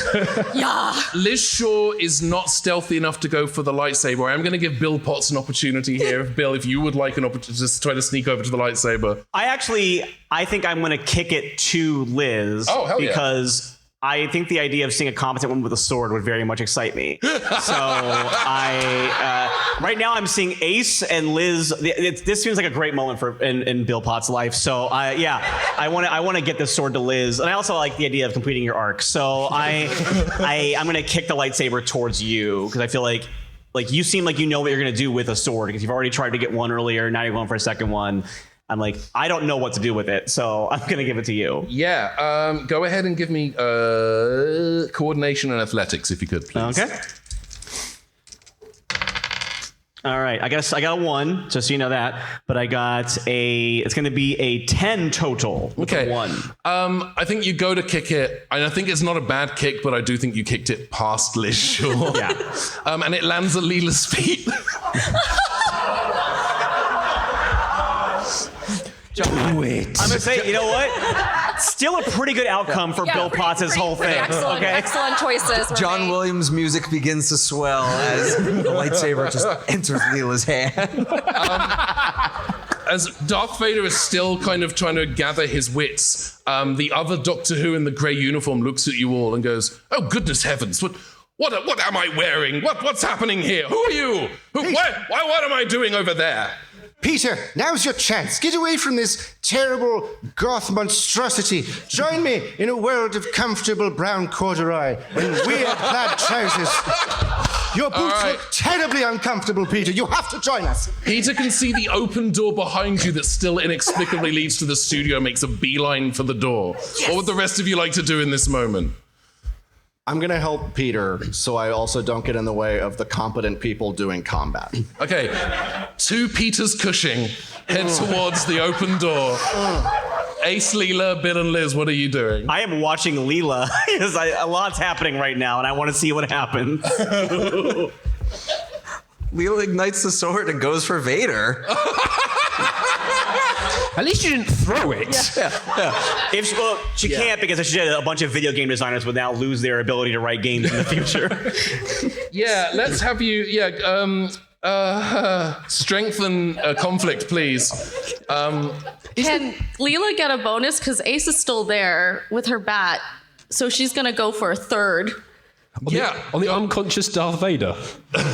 S2: Yeah.
S1: Liz Shaw is not stealthy enough to go for the lightsaber. I'm going to give Bill Potts an opportunity here. Bill, if you would like an opportunity to try to sneak over to the lightsaber.
S4: I think I'm going to kick it to Liz.
S1: Oh, hell yeah.
S4: Because I think the idea of seeing a competent woman with a sword would very much excite me. So right now I'm seeing Ace and Liz. This seems like a great moment in Bill Potts' life. So I want to get this sword to Liz, and I also like the idea of completing your arc. So I'm going to kick the lightsaber towards you because I feel like you seem like you know what you're going to do with a sword because you've already tried to get one earlier. Now you're going for a second one. I'm like, I don't know what to do with it, so I'm going to give it to you.
S1: Yeah, go ahead and give me coordination and athletics, if you could, please.
S4: Okay. All right, I got a 1, just so you know that. But I got it's going to be a 10 total with a 1.
S1: I think you go to kick it, and I think it's not a bad kick, but I do think you kicked it past Liz Shaw.
S4: Yeah.
S1: And it lands at Leela's feet.
S4: I'm gonna say, you know what? Still a pretty good outcome for Bill Potts' whole thing.
S2: Excellent choices.
S6: John Williams' music begins to swell as the lightsaber just enters Leela's hand.
S1: As Darth Vader is still kind of trying to gather his wits, the other Doctor Who in the grey uniform looks at you all and goes, "Oh goodness heavens! What am I wearing? What's happening here? Who are you? What am I doing over there?"
S7: Peter, now's your chance. Get away from this terrible goth monstrosity. Join me in a world of comfortable brown corduroy and weird plaid trousers. Your boots look terribly uncomfortable, Peter. You have to join us.
S1: Peter can see the open door behind you that still inexplicably leads to the studio, makes a beeline for the door. Yes. What would the rest of you like to do in this moment?
S5: I'm going to help Peter so I also don't get in the way of the competent people doing combat.
S1: Okay, 2 Peters Cushing head towards the open door. Ace, Leela, Bill, and Liz, what are you doing?
S4: I am watching Leela because a lot's happening right now, and I want to see what happens.
S6: Leela ignites the sword and goes for Vader.
S3: At least you didn't throw it.
S4: Yeah. She can't because a bunch of video game designers would now lose their ability to write games in the future.
S1: Yeah, let's have you. Strengthen conflict, please.
S2: Can Leela get a bonus? Because Ace is still there with her bat. So she's going to go for a 3rd.
S3: On the unconscious Darth Vader.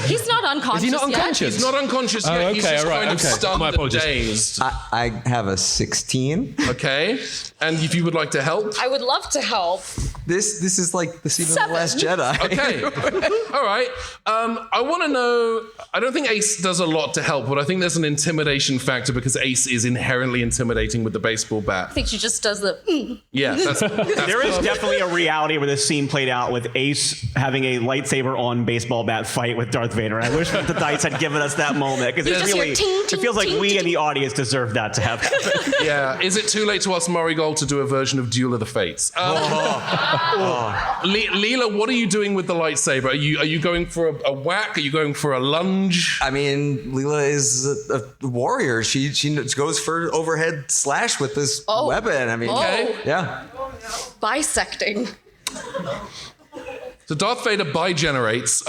S2: He's not unconscious.
S3: Is he not unconscious?
S2: Yet.
S1: He's not unconscious yet. He's just kind of stunned
S3: My
S1: and
S3: apologies.
S1: dazed.
S6: I have a 16.
S1: Okay. And if you would like to help?
S2: I would love to help.
S6: This is like the scene of The Last Jedi.
S1: Okay. All right. I want to know, I don't think Ace does a lot to help, but I think there's an intimidation factor because Ace is inherently intimidating with the baseball bat.
S2: I think she just does the.
S1: Yeah, that's
S4: There is definitely a reality where this scene played out with Ace having a lightsaber on baseball bat fight with Darth Vader. I wish that the dice had given us that moment because
S2: just hear ting,
S4: it feels like
S2: ting,
S4: we
S2: ting.
S4: in the audience deserve that to have happen.
S1: Yeah. Is it too late to ask Murray Gold to do a version of Duel of the Fates? Leela, what are you doing with the lightsaber? Are you going for a whack? Are you going for a lunge?
S6: I mean, Leela is a warrior. She goes for overhead slash with this weapon. I mean,
S1: Okay.
S6: yeah.
S2: Bisecting.
S1: So Darth Vader bi-generates.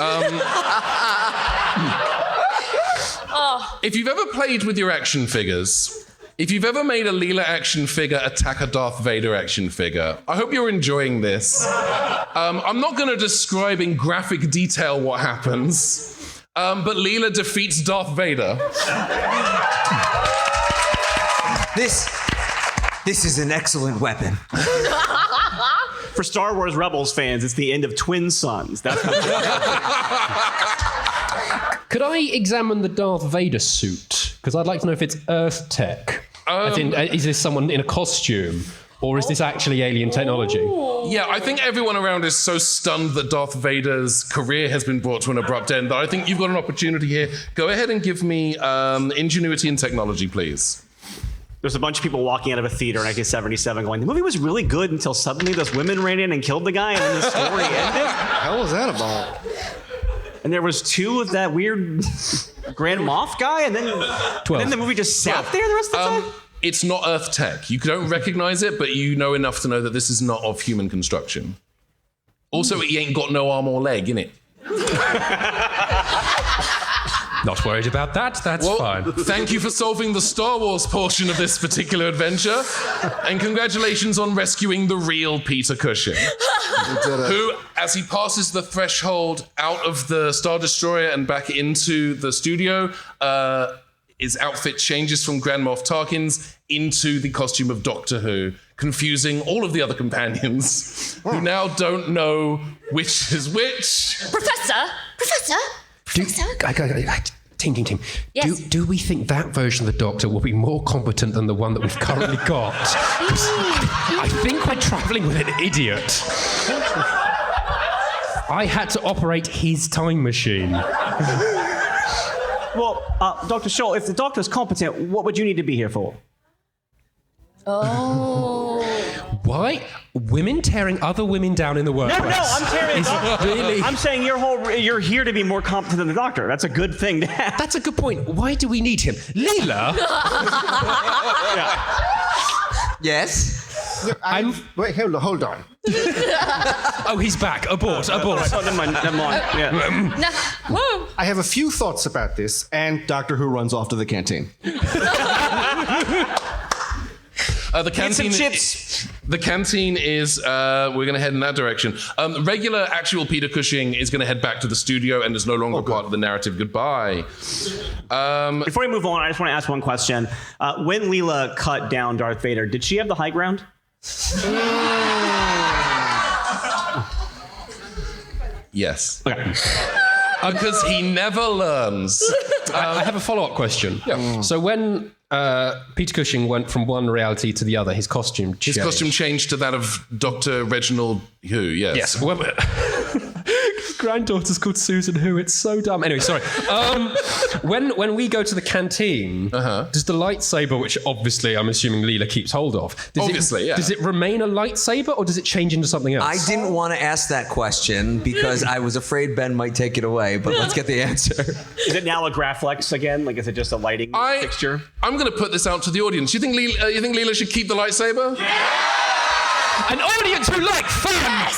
S1: If you've ever played with your action figures, if you've ever made a Leela action figure attack a Darth Vader action figure, I hope you're enjoying this. I'm not going to describe in graphic detail what happens, but Leela defeats Darth Vader.
S6: This is an excellent weapon.
S4: For Star Wars Rebels fans, it's the end of Twin Sons. That's
S3: Could I examine the Darth Vader suit? Because I'd like to know if it's Earth tech. As in, is this someone in a costume? Or is this actually alien technology?
S1: Yeah, I think everyone around is so stunned that Darth Vader's career has been brought to an abrupt end that I think you've got an opportunity here. Go ahead and give me ingenuity and technology, please.
S4: There's a bunch of people walking out of a theater in 1977 going, the movie was really good until suddenly those women ran in and killed the guy and then the story ended.
S5: How was that about?
S4: And there was two of that weird Grand Moff guy and then,
S3: 12.
S4: then the movie just sat there the rest of the time?
S1: It's not Earth tech. You don't recognize it, but you know enough to know that this is not of human construction. Also, he ain't got no arm or leg, innit?
S3: Not worried about that. That's fine.
S1: Thank you for solving the Star Wars portion of this particular adventure. And congratulations on rescuing the real Peter Cushing. Who, as he passes the threshold out of the Star Destroyer and back into the studio, his outfit changes from Grand Moff Tarkin's into the costume of Doctor Who, confusing all of the other companions who now don't know which is which.
S2: Professor.
S3: Team.
S2: Yes.
S3: Do we think that version of the Doctor will be more competent than the one that we've currently got? 'Cause I think we're travelling with an idiot. I had to operate his time machine.
S4: Well, Dr. Shaw, if the doctor's competent, what would you need to be here for?
S3: Why? Women tearing other women down in the workplace.
S4: No, I'm tearing
S3: is really...
S4: I'm saying you're here to be more competent than the doctor. That's a good thing to have.
S3: That's a good point. Why do we need him? Leela?
S6: Yes.
S7: Wait, hold on.
S3: Oh, he's back. Abort.
S4: Oh, never mind. Yeah.
S2: Whoa.
S5: I have a few thoughts about this, and Doctor Who runs off to the canteen.
S1: The canteen.
S4: Get some chips.
S1: The canteen is. We're going to head in that direction. Regular, actual Peter Cushing is going to head back to the studio and is no longer part of the narrative. Goodbye.
S4: Before we move on, I just want to ask one question. When Leela cut down Darth Vader, did she have the high ground?
S1: Yes.
S4: Okay.
S1: Because he never learns.
S3: I have a follow-up question.
S1: Yeah.
S3: So when Peter Cushing went from one reality to the other, his costume changed.
S1: His costume changed to that of Dr. Reginald Who, yes.
S3: Yes. Well, granddaughter's called Susan Who. It's so dumb. Anyway, sorry. When we go to the canteen, does the lightsaber, which obviously I'm assuming Leela keeps hold of, does it remain a lightsaber or does it change into something else?
S6: I didn't want to ask that question because I was afraid Ben might take it away, but let's get the answer.
S4: Is it now a Graflex again? Like, is it just a lighting fixture?
S1: I'm going to put this out to the audience. You think Leela should keep the lightsaber?
S3: An audience who like fans!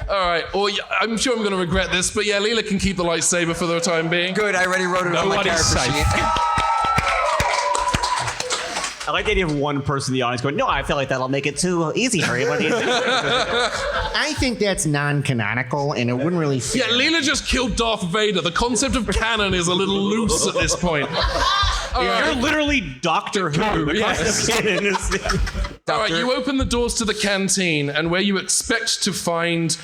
S1: All right. Or I'm sure I'm going to regret this, but yeah, Leela can keep the lightsaber for the time being.
S6: Good, I already wrote it on my character sheet.
S4: I like the idea of one person in the audience going, no, I feel like that'll make it too easy for you. What do you think?
S7: I think that's non-canonical, and it wouldn't really fit.
S1: Yeah, Leela just killed Darth Vader. The concept of canon is a little loose at this point.
S4: You're literally Doctor Who.
S1: Yes. All right, you open the doors to the canteen, and where you expect to find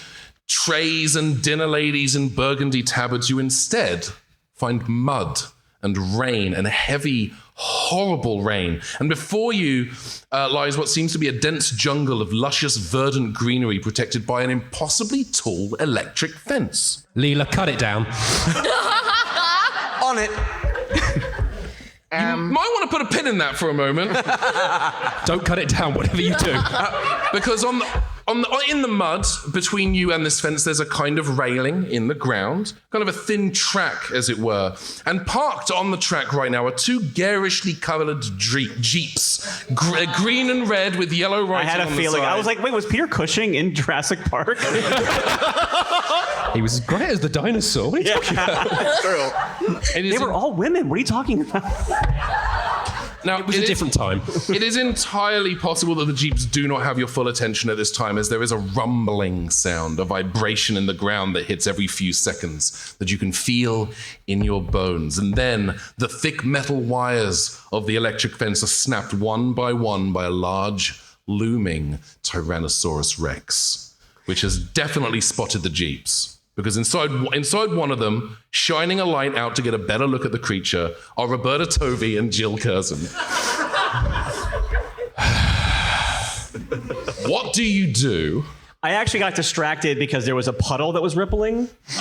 S1: trays and dinner ladies and burgundy tabards, you instead find mud and rain and heavy, horrible rain. And before you lies what seems to be a dense jungle of luscious, verdant greenery protected by an impossibly tall electric fence.
S3: Leela, cut it down.
S6: On it.
S1: You might want to put a pin in that for a moment.
S3: Don't cut it down, whatever you do.
S1: Because in the mud between you and this fence, there's a kind of railing in the ground, kind of a thin track, as it were. And parked on the track right now are two garishly colored Jeeps, green and red with yellow writing.
S4: I had a feeling. I was like, wait, was Peter Cushing in Jurassic Park?
S3: He was as great as the dinosaur. What are you talking about?
S4: True. They were all women. What are you talking about?
S1: Now,
S3: It was a different time.
S1: It is entirely possible that the Jeeps do not have your full attention at this time, as there is a rumbling sound, a vibration in the ground that hits every few seconds that you can feel in your bones. And then the thick metal wires of the electric fence are snapped one by a large, looming Tyrannosaurus Rex, which has definitely spotted the Jeeps. Because inside one of them, shining a light out to get a better look at the creature, are Roberta Tovey and Jill Curzon. What do you do?
S4: I actually got distracted because there was a puddle that was rippling. And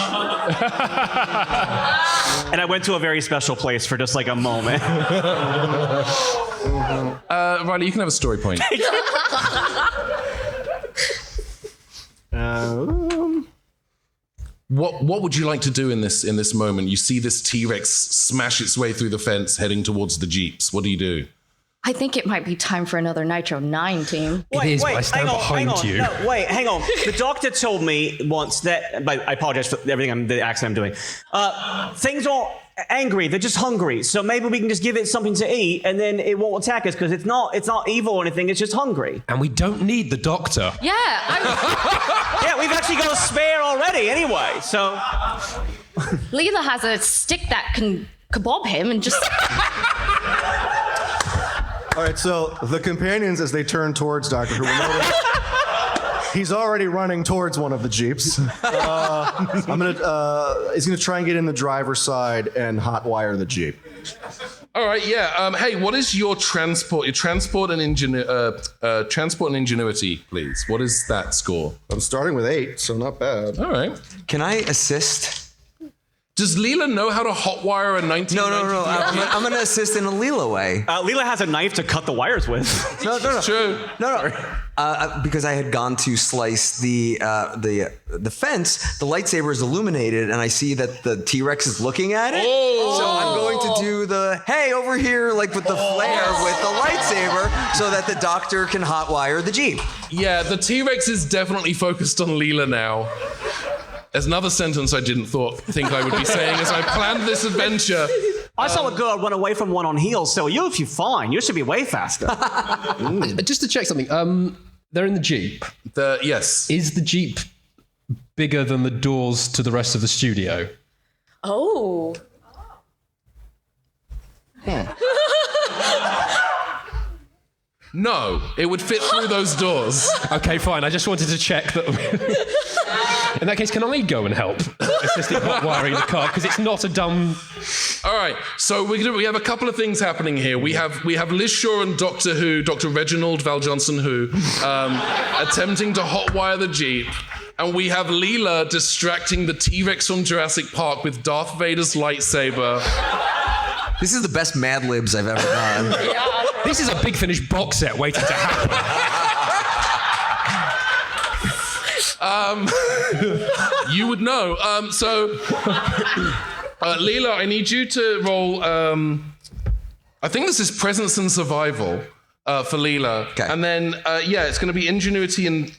S4: I went to a very special place for just like a moment.
S1: Riley, you can have a story point. What would you like to do in this moment? You see this T-Rex smash its way through the fence, heading towards the Jeeps. What do you do?
S2: I think it might be time for another Nitro 9 team.
S3: It is, but I stand behind you.
S4: No, wait, hang on. The doctor told me once that, but I apologize for everything, the accent I'm doing. Things aren't angry, they're just hungry. So maybe we can just give it something to eat and then it won't attack us because it's not evil or anything, it's just hungry.
S3: And we don't need the doctor.
S2: Yeah,
S4: Yeah, we've actually got a spare already anyway, so.
S2: Leela has a stick that can kebab him and just...
S5: All right, so the companions, as they turn towards Doctor Who, will notice he's already running towards one of the Jeeps. He's gonna try and get in the driver's side and hotwire the Jeep.
S1: All right, yeah. Hey, what is your transport? Your transport and ingenuity, please. What is that score?
S5: I'm starting with 8, so not bad.
S1: All right.
S6: Can I assist?
S1: Does Leela know how to hotwire a 1990?
S6: No. I'm going to assist in a Leela way.
S4: Leela has a knife to cut the wires with.
S6: No.
S1: True.
S6: No. Because I had gone to slice the fence, the lightsaber is illuminated, and I see that the T-Rex is looking at it.
S1: Oh.
S6: So I'm going to do the, hey, over here, like with the flare with the lightsaber, so that the doctor can hotwire the Jeep.
S1: Yeah, the T-Rex is definitely focused on Leela now. There's another sentence I didn't think I would be saying as I planned this adventure.
S4: I saw a girl run away from one on heels, so if you're fine, you should be way faster.
S3: Just to check something, they're in the Jeep.
S1: Yes.
S3: Is the Jeep bigger than the doors to the rest of the studio?
S2: Oh.
S1: No, it would fit through those doors.
S3: Okay, fine. I just wanted to check that. In that case, can I go and help assisting hotwiring the car? Because it's not a dumb...
S1: All right, so we have a couple of things happening here. We have Liz Shaw and Doctor Who, Dr. Reginald Val Johnson Who, attempting to hotwire the Jeep. And we have Leela distracting the T-Rex from Jurassic Park with Darth Vader's lightsaber.
S6: This is the best Mad Libs I've ever done.
S3: This is a Big Finish box set waiting to happen.
S1: You would know. Leela, I need you to roll. I think this is presence and survival for Leela.
S6: Okay.
S1: And then, it's going to be ingenuity and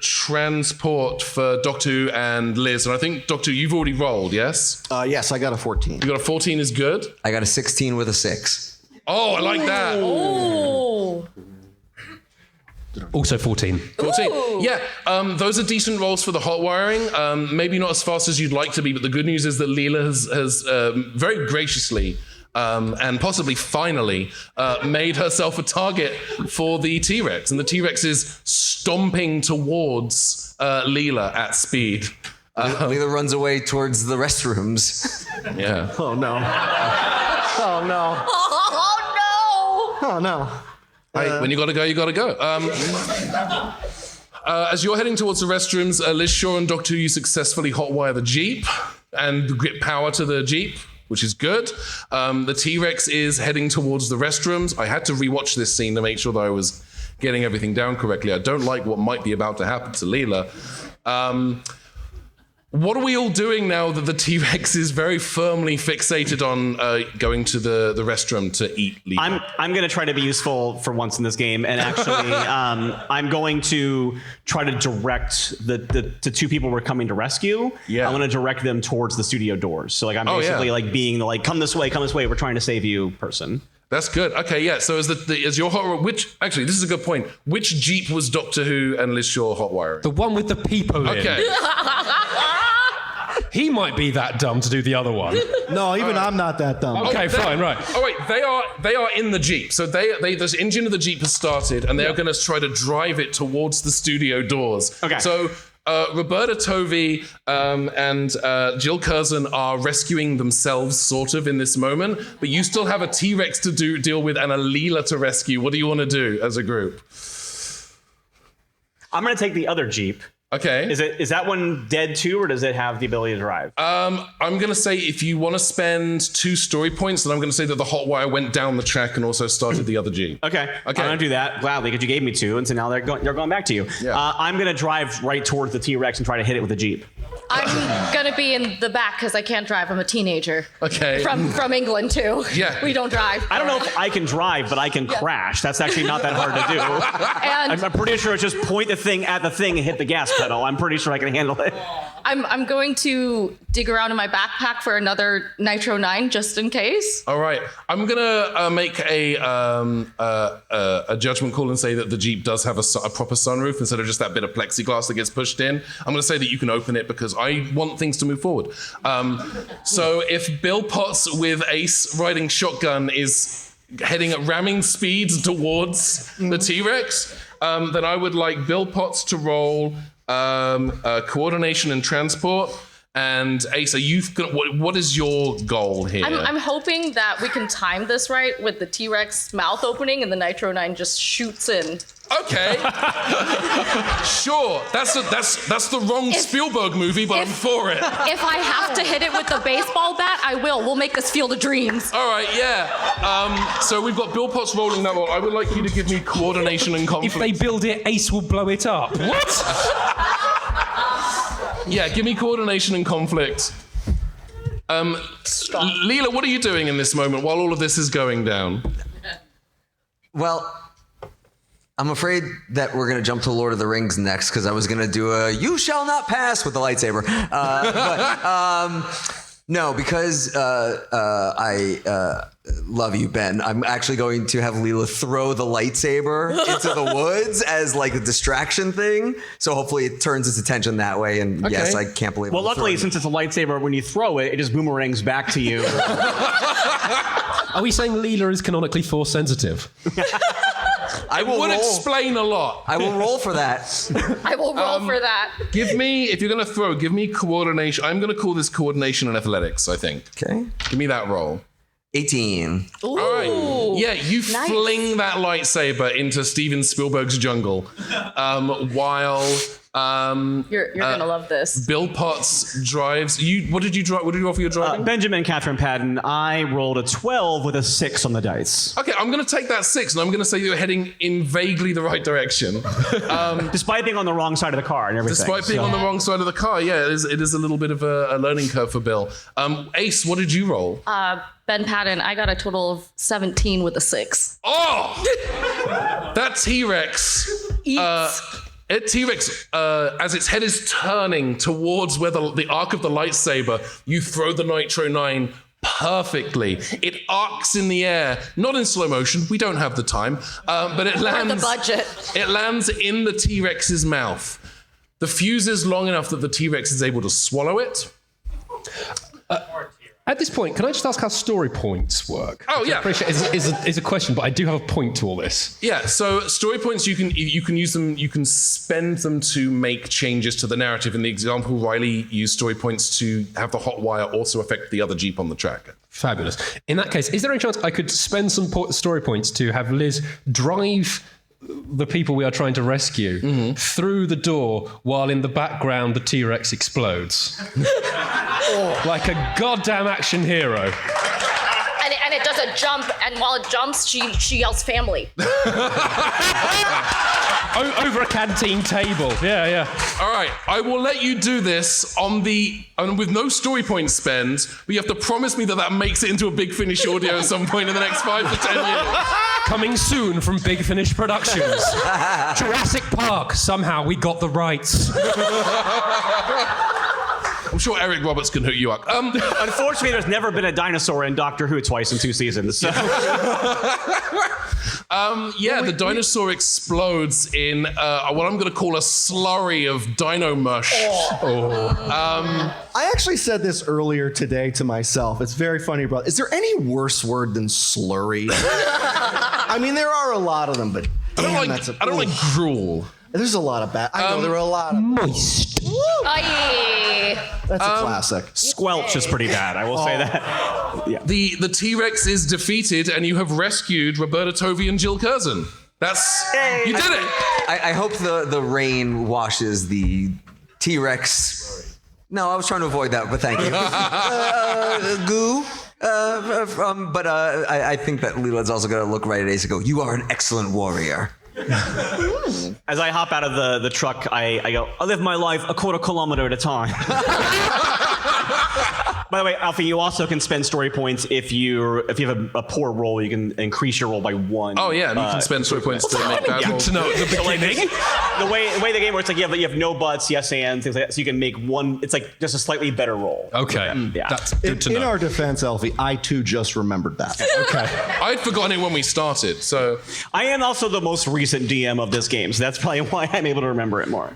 S1: transport for Doctor Who and Liz. And I think, Doctor Who, you've already rolled, yes?
S5: Yes, I got a 14.
S1: You got a 14 is good?
S6: I got a 16 with a 6.
S1: Oh, I like that.
S2: Oh.
S3: Also 14.
S1: 14.
S2: Ooh.
S1: Yeah, those are decent rolls for the hot wiring. Maybe not as fast as you'd like to be, but the good news is that Leela has very graciously and possibly finally made herself a target for the T-Rex. And the T-Rex is stomping towards Leela at speed.
S6: Leela runs away towards the restrooms.
S1: Yeah.
S5: Oh no. Oh no.
S2: Oh no!
S5: Oh no.
S1: When you gotta go, you gotta go. As you're heading towards the restrooms, Liz Shaw and Doctor Who, you successfully hotwire the Jeep and grip power to the Jeep, which is good. The T-Rex is heading towards the restrooms. I had to rewatch this scene to make sure that I was getting everything down correctly. I don't like what might be about to happen to Leela. What are we all doing now that the T-Rex is very firmly fixated on going to the restroom to eat Leela?
S4: I'm going to try to be useful for once in this game, and actually, I'm going to try to direct the two people we're coming to rescue.
S1: Yeah.
S4: I'm going to direct them towards the studio doors. So like I'm basically like being the like come this way, we're trying to save you person.
S1: That's good. Okay, yeah. So as your hot, actually this is a good point. Which Jeep was Doctor Who and Liz Shaw hot wiring?
S3: The one with the people in.
S1: Okay.
S3: He might be that dumb to do the other one.
S5: No, even I'm not that dumb.
S3: Okay, fine, right.
S1: Oh wait, they are in the Jeep. So the engine of the Jeep has started, and they are going to try to drive it towards the studio doors.
S4: Okay.
S1: So Roberta Tovey and Jill Curzon are rescuing themselves, sort of, in this moment. But you still have a T-Rex to deal with and a Leela to rescue. What do you want to do as a group?
S4: I'm going to take the other Jeep.
S1: Okay.
S4: Is that one dead too, or does it have the ability to drive?
S1: I'm going to say if you want to spend 2 story points, then I'm going to say that the hot wire went down the track and also started the other Jeep.
S4: Okay. I'm going to do that gladly because you gave me 2, and so now they're going back to you.
S1: Yeah.
S4: I'm going to drive right towards the T-Rex and try to hit it with the Jeep.
S2: I'm gonna be in the back because I can't drive. I'm a teenager.
S1: Okay.
S2: From England too.
S1: Yeah.
S2: We don't drive.
S4: I don't know if I can drive, but I can crash. That's actually not that hard to do.
S2: And
S4: I'm pretty sure it's just point the thing at the thing and hit the gas pedal. I'm pretty sure I can handle it.
S2: I'm going to dig around in my backpack for another Nitro 9 just in case.
S1: All right. I'm going to make a judgment call and say that the Jeep does have a proper sunroof instead of just that bit of plexiglass that gets pushed in. I'm going to say that you can open it because I want things to move forward. So if Bill Potts with Ace riding shotgun is heading at ramming speeds towards the T-Rex, then I would like Bill Potts to roll coordination and transport. And Ace, what is your goal here?
S2: I'm hoping that we can time this right with the T-Rex mouth opening and the Nitro 9 just shoots in.
S1: Okay. Sure. That's the wrong Spielberg movie, but I'm for it.
S2: If I have to hit it with the baseball bat, I will. We'll make this Field of Dreams.
S1: All right, yeah. So we've got Bill Potts rolling that one. I would like you to give me coordination and conflict.
S3: If they build it, Ace will blow it up. What?
S1: Yeah, give me coordination and conflict. Leela, what are you doing in this moment while all of this is going down?
S6: Well, I'm afraid that we're going to jump to Lord of the Rings next because I was going to do a "You shall not pass" with the lightsaber. No, because I love you, Ben. I'm actually going to have Leela throw the lightsaber into the woods as like a distraction thing. So hopefully it turns its attention that way. And yes, I can't believe.
S4: Well, luckily, since it's a lightsaber, when you throw it, it just boomerangs back to you.
S3: Are we saying Leela is canonically force sensitive?
S6: I will
S1: would
S6: roll.
S1: explain a lot.
S6: I will roll for that.
S2: I will roll for that.
S1: Give me, if you're going to throw, give me coordination. I'm going to call this coordination and athletics, I think.
S6: Okay.
S1: Give me that roll.
S6: 18.
S2: Ooh.
S1: All right. Yeah, you
S2: Nice.
S1: fling that lightsaber into Steven Spielberg's jungle while
S2: You're gonna love this.
S1: Bill Potts drives. What did you drive? What did you roll for your driving?
S4: Benjamin Catherine Paddon, I rolled a 12 with a 6 on the dice.
S1: Okay, I'm going to take that 6 and I'm going to say you're heading in vaguely the right direction.
S4: Despite being on the wrong side of the car and everything.
S1: Despite being on the wrong side of the car, yeah, it is a little bit of a learning curve for Bill. Ace, what did you roll?
S2: Ben Paddon, I got a total of 17 with a 6.
S1: Oh! That T-Rex. T-Rex, as its head is turning towards where the arc of the lightsaber, you throw the Nitro 9 perfectly. It arcs in the air, not in slow motion. We don't have the time, but it lands.
S2: Or the budget.
S1: It lands in the T-Rex's mouth. The fuse is long enough that the T-Rex is able to swallow it.
S3: At this point, can I just ask how story points work?
S1: Oh, yeah.
S3: I appreciate is a question, but I do have a point to all this.
S1: Yeah, so story points, you can use them, you can spend them to make changes to the narrative. In the example, Riley used story points to have the hot wire also affect the other Jeep on the track.
S3: Fabulous. In that case, is there any chance I could spend some story points to have Liz drive the people we are trying to rescue through the door while in the background the T-Rex explodes? Like a goddamn action hero.
S2: And it does a jump, and while it jumps, she yells family.
S3: Over a canteen table. Yeah.
S1: All right, I will let you do this with no story points spent, but you have to promise me that makes it into a Big Finish audio at some point in the next 5 to 10 years.
S3: Coming soon from Big Finish Productions. Jurassic Park. Somehow we got the rights.
S1: I'm sure Eric Roberts can hook you up.
S4: Unfortunately, there's never been a dinosaur in Doctor Who twice in 2 seasons. So.
S1: The dinosaur explodes in what I'm going to call a slurry of dino mush.
S5: I actually said this earlier today to myself. It's very funny, brother. Is there any worse word than slurry? I mean, there are a lot of them, but
S1: I don't like drool.
S5: There's a lot of bad. I know there are a lot of
S3: Moist.
S5: That's a classic.
S4: Squelch is pretty bad, I will say that. Yeah.
S1: The T-Rex is defeated, and you have rescued Roberta Tovey and Jill Curzon. You did it.
S6: I hope the rain washes the T-Rex. No, I was trying to avoid that, but thank you. Goo. But I think that Leela's also going to look right at Ace and go, "You are an excellent warrior."
S4: As I hop out of the truck, I go, I live my life a quarter kilometer at a time. By the way, Alfie, you also can spend story points if you have a poor roll. You can increase your roll by 1.
S1: Oh yeah, and you can spend story points to make that roll.
S3: To know at the beginning.
S4: The way the game works, like you have no buts, yes and things like that. So you can make one. It's like just a slightly better roll.
S3: Okay,
S4: yeah.
S3: That's good to know.
S5: In our defense, Alfie, I too just remembered that.
S3: Okay.
S1: I'd forgotten it when we started, so
S4: I am also the most recent DM of this game, so that's probably why I'm able to remember it more.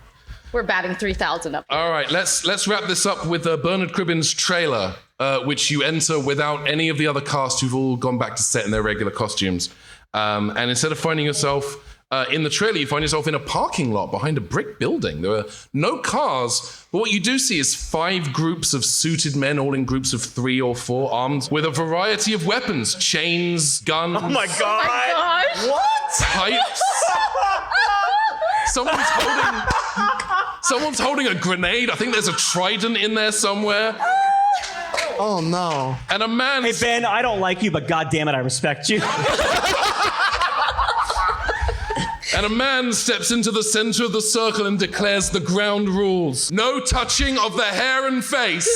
S2: We're batting 3,000 up.
S1: all right, let's wrap this up with Bernard Cribbin's trailer, which you enter without any of the other cast who've all gone back to set in their regular costumes. And instead of finding yourself in the trailer, you find yourself in a parking lot behind a brick building. There are no cars, but what you do see is 5 groups of suited men, all in groups of 3 or 4, armed with a variety of weapons, chains, guns.
S4: Oh my god!
S2: Gosh.
S4: What?
S1: Pipes. Someone's holding a grenade. I think there's a trident in there somewhere.
S5: Oh no.
S1: And a man.
S4: Hey Ben, I don't like you, but god damn it, I respect you.
S1: And a man steps into the center of the circle and declares the ground rules. No touching of the hair and face.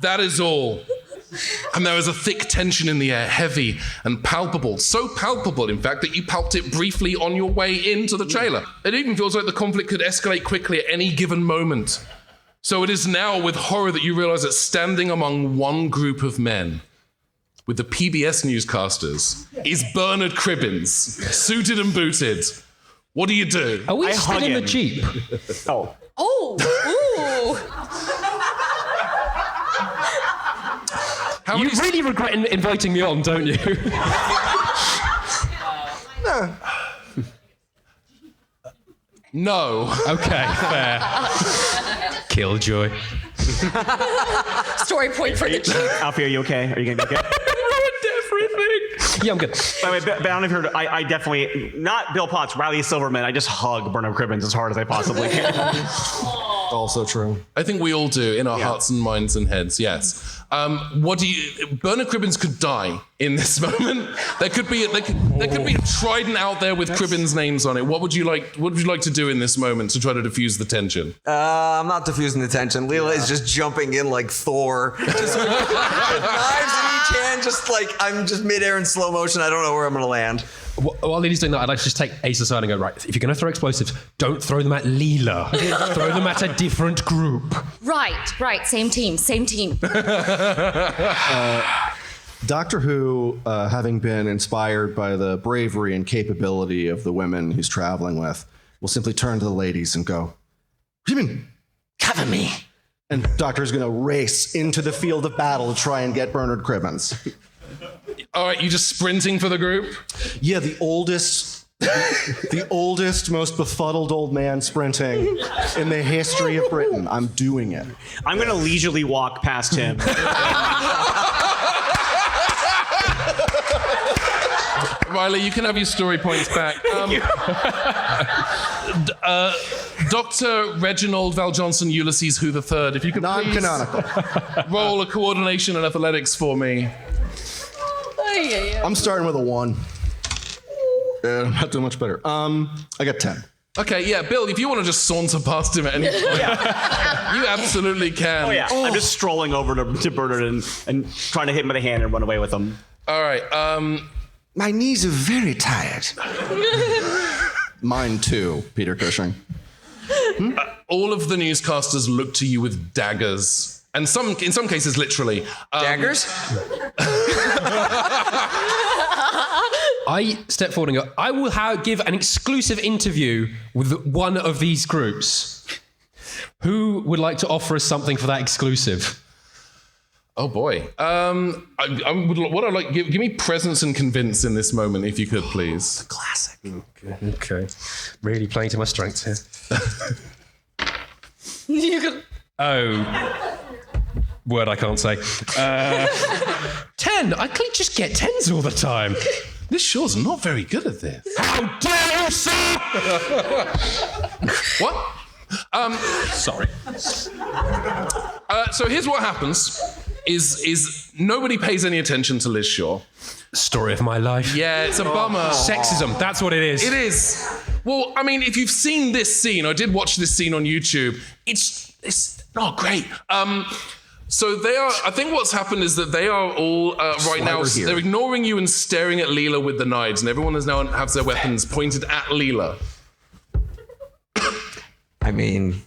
S1: That is all. And there is a thick tension in the air, heavy and palpable. So palpable, in fact, that you palped it briefly on your way into the trailer. It even feels like the conflict could escalate quickly at any given moment. So it is now with horror that you realize that standing among one group of men, with the PBS newscasters, is Bernard Cribbins, suited and booted. What do you do?
S3: Are we
S4: I
S3: still
S4: hug
S3: in the
S4: him.
S3: Jeep?
S4: Oh.
S2: Oh, ooh.
S1: How
S3: You
S1: many...
S3: really regret inviting me on, don't you?
S1: No.
S3: Okay, fair. Killjoy.
S2: Story point for the Jeep.
S4: Alfie, are you okay? Are you gonna be okay?
S3: Yeah, I'm good.
S4: By the way, Ben, I don't know if you heard, I definitely, not Bill Potts, Riley Silverman, I just hug Bernard Cribbins as hard as I possibly can.
S5: Also true.
S1: I think we all do in our hearts and minds and heads, yes. Bernard Cribbins could die in this moment. There could be a trident out there with Cribbins' names on it. What would you like to do in this moment to try to diffuse the tension?
S6: I'm not diffusing the tension. Leela is just jumping in like Thor. Just with knives in each hand, just like I'm just midair in slow motion. I don't know where I'm gonna land.
S3: While Lily's doing that, I'd like to just take Ace aside and go, right, if you're going to throw explosives, don't throw them at Leela. Throw them at a different group.
S2: Right. Same team.
S5: Doctor Who, having been inspired by the bravery and capability of the women he's traveling with, will simply turn to the ladies and go, "Women, cover me." And Doctor's going to race into the field of battle to try and get Bernard Cribbins.
S1: All right, you just sprinting for the group?
S5: Yeah, the oldest, most befuddled old man sprinting in the history of Britain. I'm doing it.
S4: I'm going to leisurely walk past him.
S1: Riley, you can have your story points back. Dr. Reginald Val Johnson Ulysses Who III, if you could please
S5: Non-canonical.
S1: roll a coordination and athletics for me.
S5: I'm starting with a 1. I'm not doing much better. I got 10.
S1: Okay, yeah, Bill, if you want to just saunter past him at any point, you absolutely can.
S4: Oh, yeah. I'm just strolling over to Bernard and trying to hit him with a hand and run away with him.
S1: All right,
S7: My knees are very tired.
S5: Mine too, Peter Cushing.
S1: all of the newscasters look to you with daggers. And in some cases, literally.
S6: Daggers?
S3: I step forward and go, I will give an exclusive interview with one of these groups. Who would like to offer us something for that exclusive?
S1: Oh boy. Give me presence and convince in this moment, if you could, please.
S6: Classic.
S3: Okay. Really playing to my strengths here. Word I can't say. 10. I can't just get 10s all the time.
S1: This show's not very good at this.
S3: How dare you, sir!
S1: What?
S3: Sorry.
S1: So here's what happens. Is nobody pays any attention to Liz Shaw.
S3: Story of my life.
S1: Yeah, it's a bummer.
S3: Sexism, that's what it is.
S1: It is. Well, I mean, if you've seen this scene, I did watch this scene on YouTube, it's not great. So they are, I think what's happened is that they are all right now, they're ignoring you and staring at Leela with the knives, and everyone has now has their weapons pointed at Leela.
S6: I mean...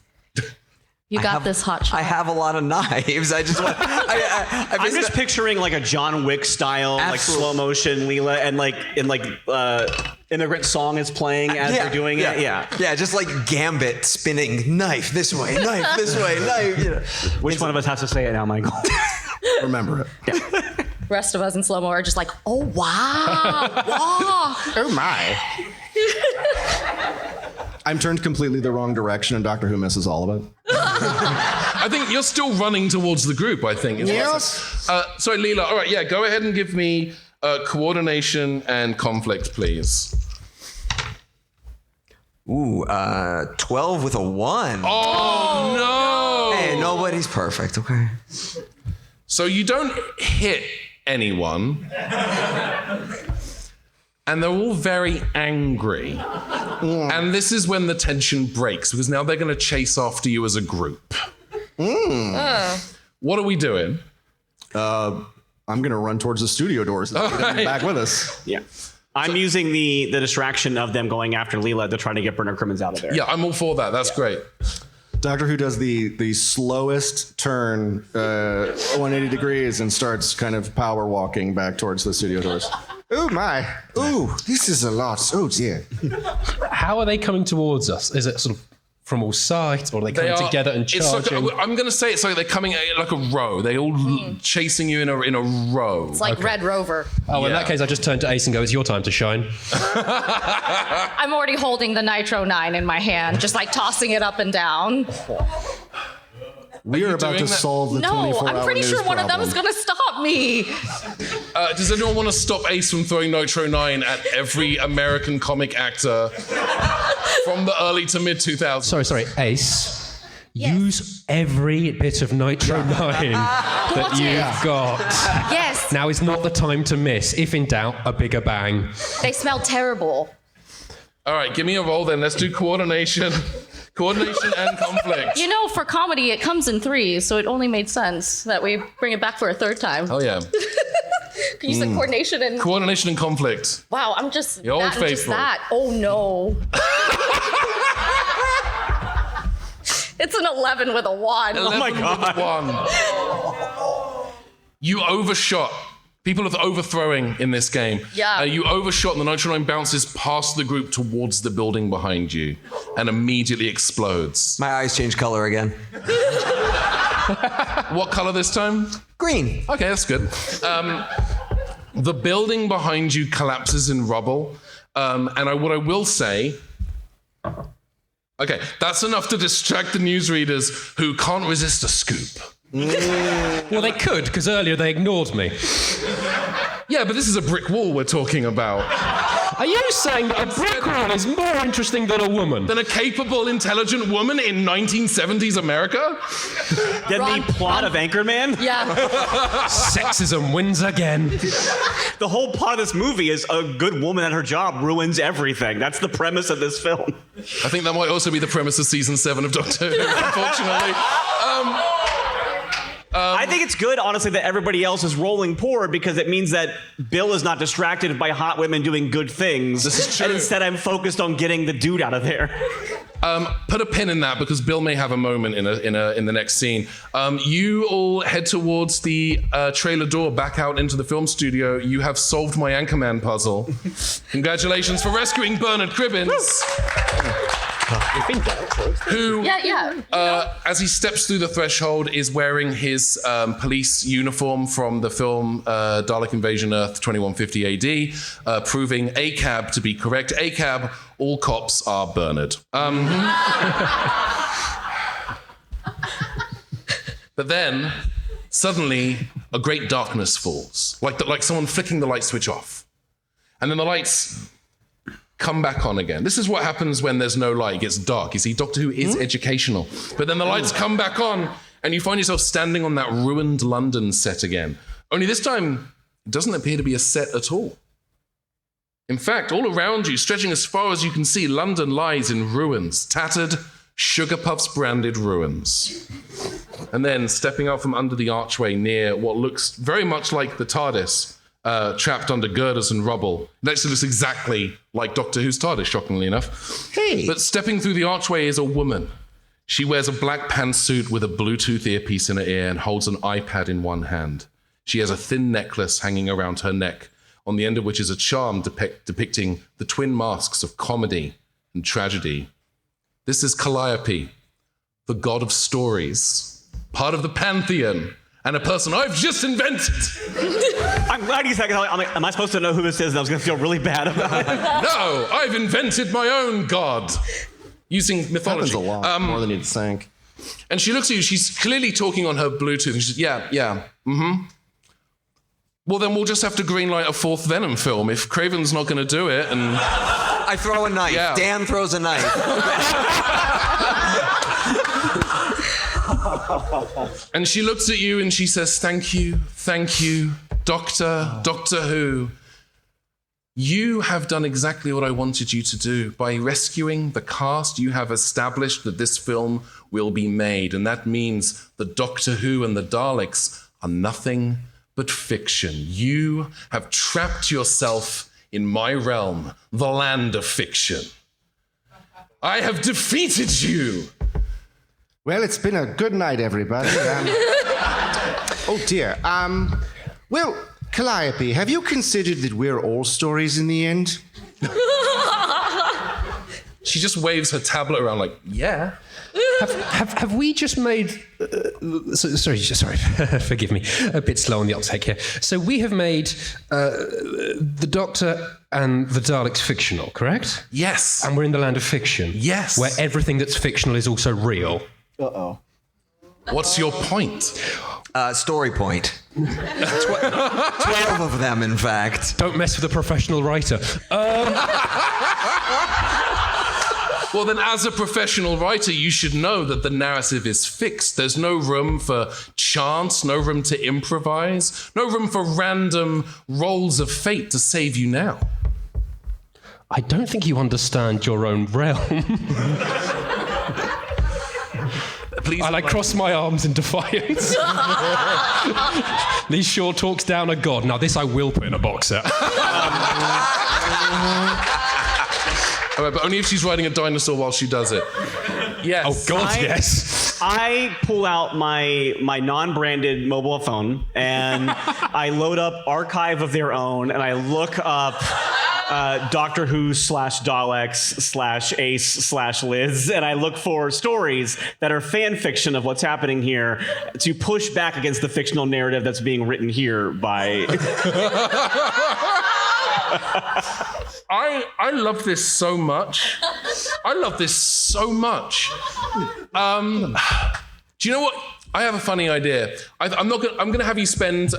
S2: You got this, hot shot.
S6: I have a lot of knives. I just want...
S4: I'm just picturing like a John Wick style, like slow motion Leela, and Immigrant Song is playing as they're doing it. Yeah,
S6: just like Gambit spinning, knife this way, knife this way, knife. You know.
S4: Which one of us has to say it now, Michael?
S5: Remember it.
S2: The rest of us in slow-mo are just like, oh, wow. Wow.
S7: Oh, my.
S5: I'm turned completely the wrong direction, and Doctor Who misses all of it.
S1: I think you're still running towards the group, I think.
S7: Yes.
S1: Sorry, Leela. All right, yeah, go ahead and give me coordination and conflict, please.
S6: Ooh, 12 with a 1.
S1: Oh, no!
S6: Hey, nobody's perfect, okay?
S1: So you don't hit anyone, and they're all very angry. And this is when the tension breaks, because now they're going to chase after you as a group. What are we doing?
S5: I'm going to run towards the studio doors and get them back with us.
S4: Yeah. I'm using the distraction of them going after Leela to try to get Bernard Cribbins out of there.
S1: Yeah, I'm all for that. That's great.
S5: Doctor Who does the slowest turn 180 degrees and starts kind of power walking back towards the studio doors.
S7: Oh, my. Oh, this is a lot. Oh, dear.
S3: How are they coming towards us? Is it sort of from all sides, or are they coming together and charging?
S1: Like I'm going to say it's like they're coming like a row. They're all chasing you in a row.
S2: It's like Red Rover.
S3: Oh, in that case, I just turn to Ace and go, it's your time to shine.
S2: I'm already holding the Nitro 9 in my hand, just like tossing it up and down.
S5: We are about to solve the 24-hour
S2: No, I'm pretty sure one of them is going to stop me.
S1: Does anyone want to stop Ace from throwing Nitro 9 at every American comic actor from the early to mid 2000s?
S3: Sorry, Ace. Yes. Use every bit of Nitro 9 that you've got.
S2: Yes.
S3: Now is not the time to miss. If in doubt, a bigger bang.
S2: They smell terrible.
S1: All right, give me a roll then. Let's do coordination. Coordination and conflict.
S2: You know, for comedy, it comes in threes, so it only made sense that we bring it back for a third time.
S1: Oh, yeah.
S2: You said coordination and...
S1: Coordination and conflict.
S2: Wow, I'm just...
S1: You're old faithful.
S2: Just that. Oh, no. It's an 11 with a 1.
S1: 11
S4: my God.
S1: with a 1. You overshot. People are overthrowing in this game.
S2: Yeah.
S1: You overshot and the nitro line bounces past the group towards the building behind you and immediately explodes.
S6: My eyes change color again.
S1: What color this time?
S6: Green.
S1: Okay, that's good. The building behind you collapses in rubble. What I will say... Okay, that's enough to distract the newsreaders who can't resist a scoop.
S3: Well, they could, because earlier they ignored me.
S1: Yeah, but this is a brick wall we're talking about.
S3: Are you saying that a brick wall is more interesting than a woman?
S1: Than a capable, intelligent woman in 1970s America?
S4: Then the plot of Anchorman?
S2: Yeah.
S3: Sexism wins again.
S4: The whole plot of this movie is a good woman at her job ruins everything. That's the premise of this film.
S1: I think that might also be the premise of season 7 of Doctor Who, unfortunately.
S4: I think it's good, honestly, that everybody else is rolling poor because it means that Bill is not distracted by hot women doing good things.
S1: This is true.
S4: And instead, I'm focused on getting the dude out of there.
S1: Put a pin in that because Bill may have a moment in the next scene. You all head towards the trailer door back out into the film studio. You have solved my Anchorman puzzle. Congratulations for rescuing Bernard Cribbins. Who, as he steps through the threshold, is wearing his police uniform from the film Dalek Invasion Earth 2150 AD, proving ACAB to be correct. ACAB, all cops are Bernard. But then, suddenly, a great darkness falls, like someone flicking the light switch off. And then the lights come back on again. This is what happens when there's no light. It gets dark. You see, Doctor Who is educational. But then the lights come back on, and you find yourself standing on that ruined London set again. Only this time, it doesn't appear to be a set at all. In fact, all around you, stretching as far as you can see, London lies in ruins, tattered, Sugar Puffs branded ruins. And then, stepping out from under the archway near what looks very much like the TARDIS, trapped under girders and rubble. It actually looks exactly like Doctor Who's TARDIS, shockingly enough.
S6: Hey.
S1: But stepping through the archway is a woman. She wears a black pantsuit with a Bluetooth earpiece in her ear and holds an iPad in one hand. She has a thin necklace hanging around her neck, on the end of which is a charm depicting the twin masks of comedy and tragedy. This is Calliope, the god of stories, part of the pantheon, and a person I've just invented.
S4: I'm glad you said, I'm like, am I supposed to know who this is? And I was going to feel really bad about it.
S1: No, I've invented my own god. Using mythology.
S5: Happens a lot, more than you'd think.
S1: And she looks at you, she's clearly talking on her Bluetooth, and she says, yeah, Well, then we'll just have to greenlight a 4th Venom film if Craven's not going to do it, and...
S6: I throw a knife.
S1: Yeah.
S6: Dan throws a knife.
S1: And she looks at you and she says, thank you, Doctor Who. You have done exactly what I wanted you to do. By rescuing the cast, you have established that this film will be made. And that means the Doctor Who and the Daleks are nothing but fiction. You have trapped yourself in my realm, the land of fiction. I have defeated you.
S7: Well, it's been a good night, everybody. Oh, dear. Well, Calliope, have you considered that we're all stories in the end?
S1: She just waves her tablet around like, yeah.
S3: Have we just made... sorry, forgive me. A bit slow on the uptake here. So we have made the Doctor and the Daleks fictional, correct?
S1: Yes.
S3: And we're in the land of fiction.
S1: Yes.
S3: Where everything that's fictional is also real.
S4: Uh-oh.
S1: What's your point?
S6: Story point. 12 of them, in fact.
S3: Don't mess with a professional writer.
S1: Well, then, as a professional writer, you should know that the narrative is fixed. There's no room for chance, no room to improvise, no room for random rolls of fate to save you now.
S3: I don't think you understand your own realm.
S1: Please.
S3: And I cross my arms in defiance. Lee Shaw talks down a god. Now, this I will put in a box set.
S1: All right, but only if she's riding a dinosaur while she does it. Yes.
S3: Oh, God, yes.
S4: I pull out my non-branded mobile phone and I load up Archive of Their Own and I look up Doctor Who /Daleks /Ace /Liz, and I look for stories that are fan fiction of what's happening here to push back against the fictional narrative that's being written here by.
S1: I love this so much. I love this so much. Do you know what? I have a funny idea. I'm gonna have you spend.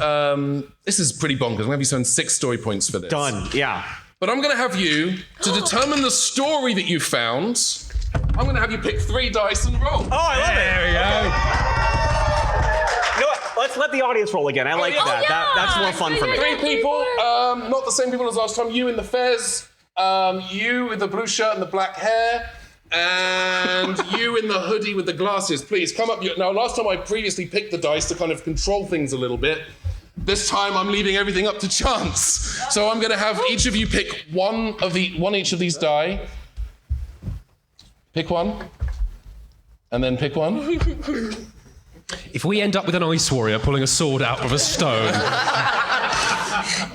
S1: This is pretty bonkers. I'm gonna have you spend 6 story points for this.
S4: Done. Yeah.
S1: But I'm gonna have you to determine the story that you found. I'm gonna have you pick 3 dice and roll.
S4: Oh, I love it.
S3: There we go.
S4: You know what? Let's let the audience roll again. I like
S1: yeah.
S4: that.
S2: Oh, yeah.
S4: That's more fun for me.
S1: 3 people, not the same people as last time. You in the fez, you with the blue shirt and the black hair, and you in the hoodie with the glasses. Please come up. Now, last time I previously picked the dice to kind of control things a little bit. This time I'm leaving everything up to chance. So I'm going to have each of you pick one each of these die. Pick one, and then pick one.
S3: If we end up with an ice warrior pulling a sword out of a stone.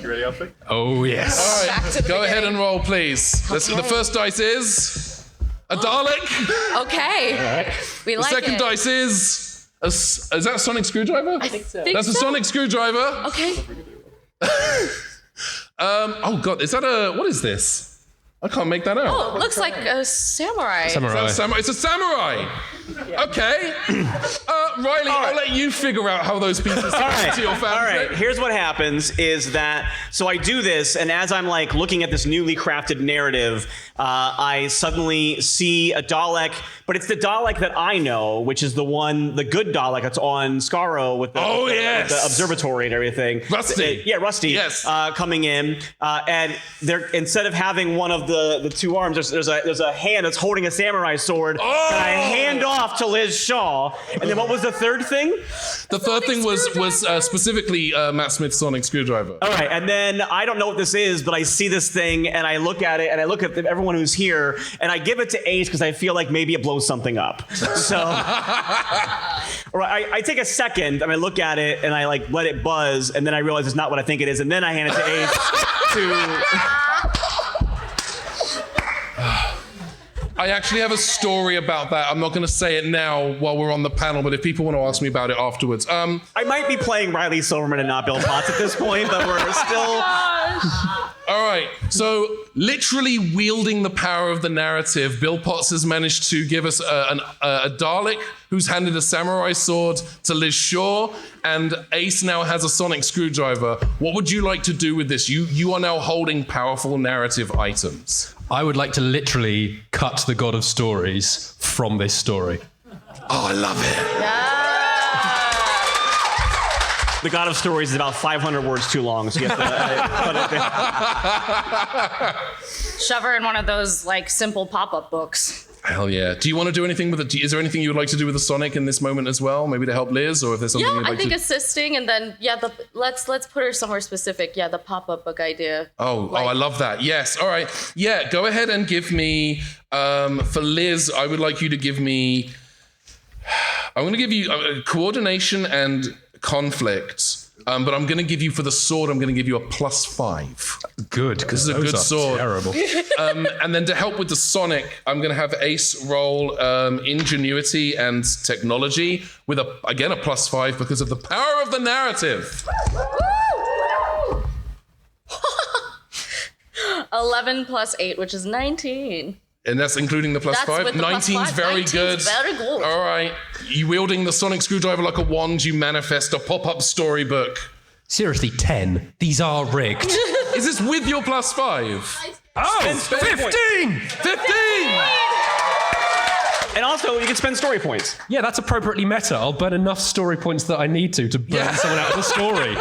S8: You ready, Alfie?
S3: Oh, yes.
S1: All right, go ahead and roll, please. The first dice is a Dalek.
S2: Okay. All right. We
S1: The
S2: like
S1: second
S2: it.
S1: dice is is that a sonic screwdriver?
S2: I think so.
S1: That's a sonic screwdriver.
S2: Okay.
S1: Oh God, is that what is this? I can't make that out.
S2: Oh, it looks like a samurai.
S3: Samurai.
S1: It's a samurai. Okay. Riley, I'll let you figure out how those pieces fit into your family.
S4: All right, here's what happens is that, so I do this, and as I'm like looking at this newly crafted narrative, I suddenly see a Dalek, but it's the Dalek that I know, which is the good Dalek that's on Skaro with the observatory and everything.
S1: Rusty.
S4: Rusty.
S1: Yes.
S4: Coming in, and they're instead of having one of the 2 arms, there's a hand that's holding a samurai sword that I hand off to Liz Shaw. And then what was the third thing?
S1: The third thing was specifically Matt Smith's sonic screwdriver.
S4: All right, and then I don't know what this is, but I see this thing and I look at it and I look at everyone who's here and I give it to Ace because I feel like maybe it blows something up. So, or I take a second and I look at it and I like let it buzz and then I realize it's not what I think it is and then I hand it to Ace to.
S1: I actually have a story about that. I'm not going to say it now while we're on the panel, but if people want to ask me about it afterwards.
S4: I might be playing Riley Silverman and not Bill Potts at this point, but we're still...
S1: All right, so literally wielding the power of the narrative, Bill Potts has managed to give us a Dalek who's handed a samurai sword to Liz Shaw, and Ace now has a sonic screwdriver. What would you like to do with this? You are now holding powerful narrative items.
S3: I would like to literally cut the God of Stories from this story.
S1: Oh, I love it.
S4: The God of Stories is about 500 words too long, so you have to
S2: Shove her in one of those like simple pop-up books.
S1: Hell yeah. Do you want to do anything with it? Is there anything you would like to do with the Sonic in this moment as well? Maybe to help Liz, or if there's something
S2: Yeah,
S1: you'd like
S2: I think
S1: to...
S2: assisting, and then let's put her somewhere specific. Yeah, the pop-up book idea.
S1: Oh, I love that. Yes. All right. Yeah, go ahead and give me, for Liz, I would like you to give me, I'm going to give you coordination and conflict. But I'm going to give you, for the sword, I'm going to give you a +5.
S3: Good, because
S1: This is a good sword.
S3: Terrible.
S1: And then to help with the Sonic, I'm going to have Ace roll ingenuity and technology with, again, a +5 because of the power of the narrative.
S2: 11 + 8, which is 19.
S1: And that's including the
S2: That's
S1: +5.
S2: with the
S1: 19's
S2: +5.
S1: very
S2: 19's
S1: good.
S2: very good.
S1: All right. You wielding the sonic screwdriver like a wand, you manifest a pop-up storybook.
S3: Seriously, 10. These are rigged.
S1: Is this with your +5?
S3: Oh,
S4: Spend
S3: 15!
S1: 15!
S4: And also, you can spend story points.
S3: Yeah, that's appropriately meta. I'll burn enough story points that I need to burn someone out of the story.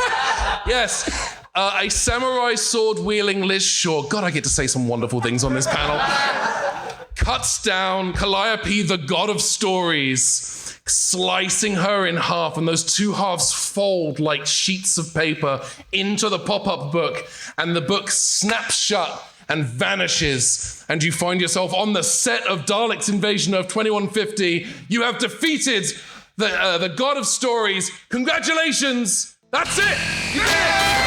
S1: Yes. A samurai sword-wielding Liz Shaw. God, I get to say some wonderful things on this panel. Cuts down Calliope, the god of stories, slicing her in half, and those 2 halves fold like sheets of paper into the pop-up book, and the book snaps shut, and vanishes. And you find yourself on the set of Dalek's invasion of 2150. You have defeated the god of stories. Congratulations! That's it! You did it!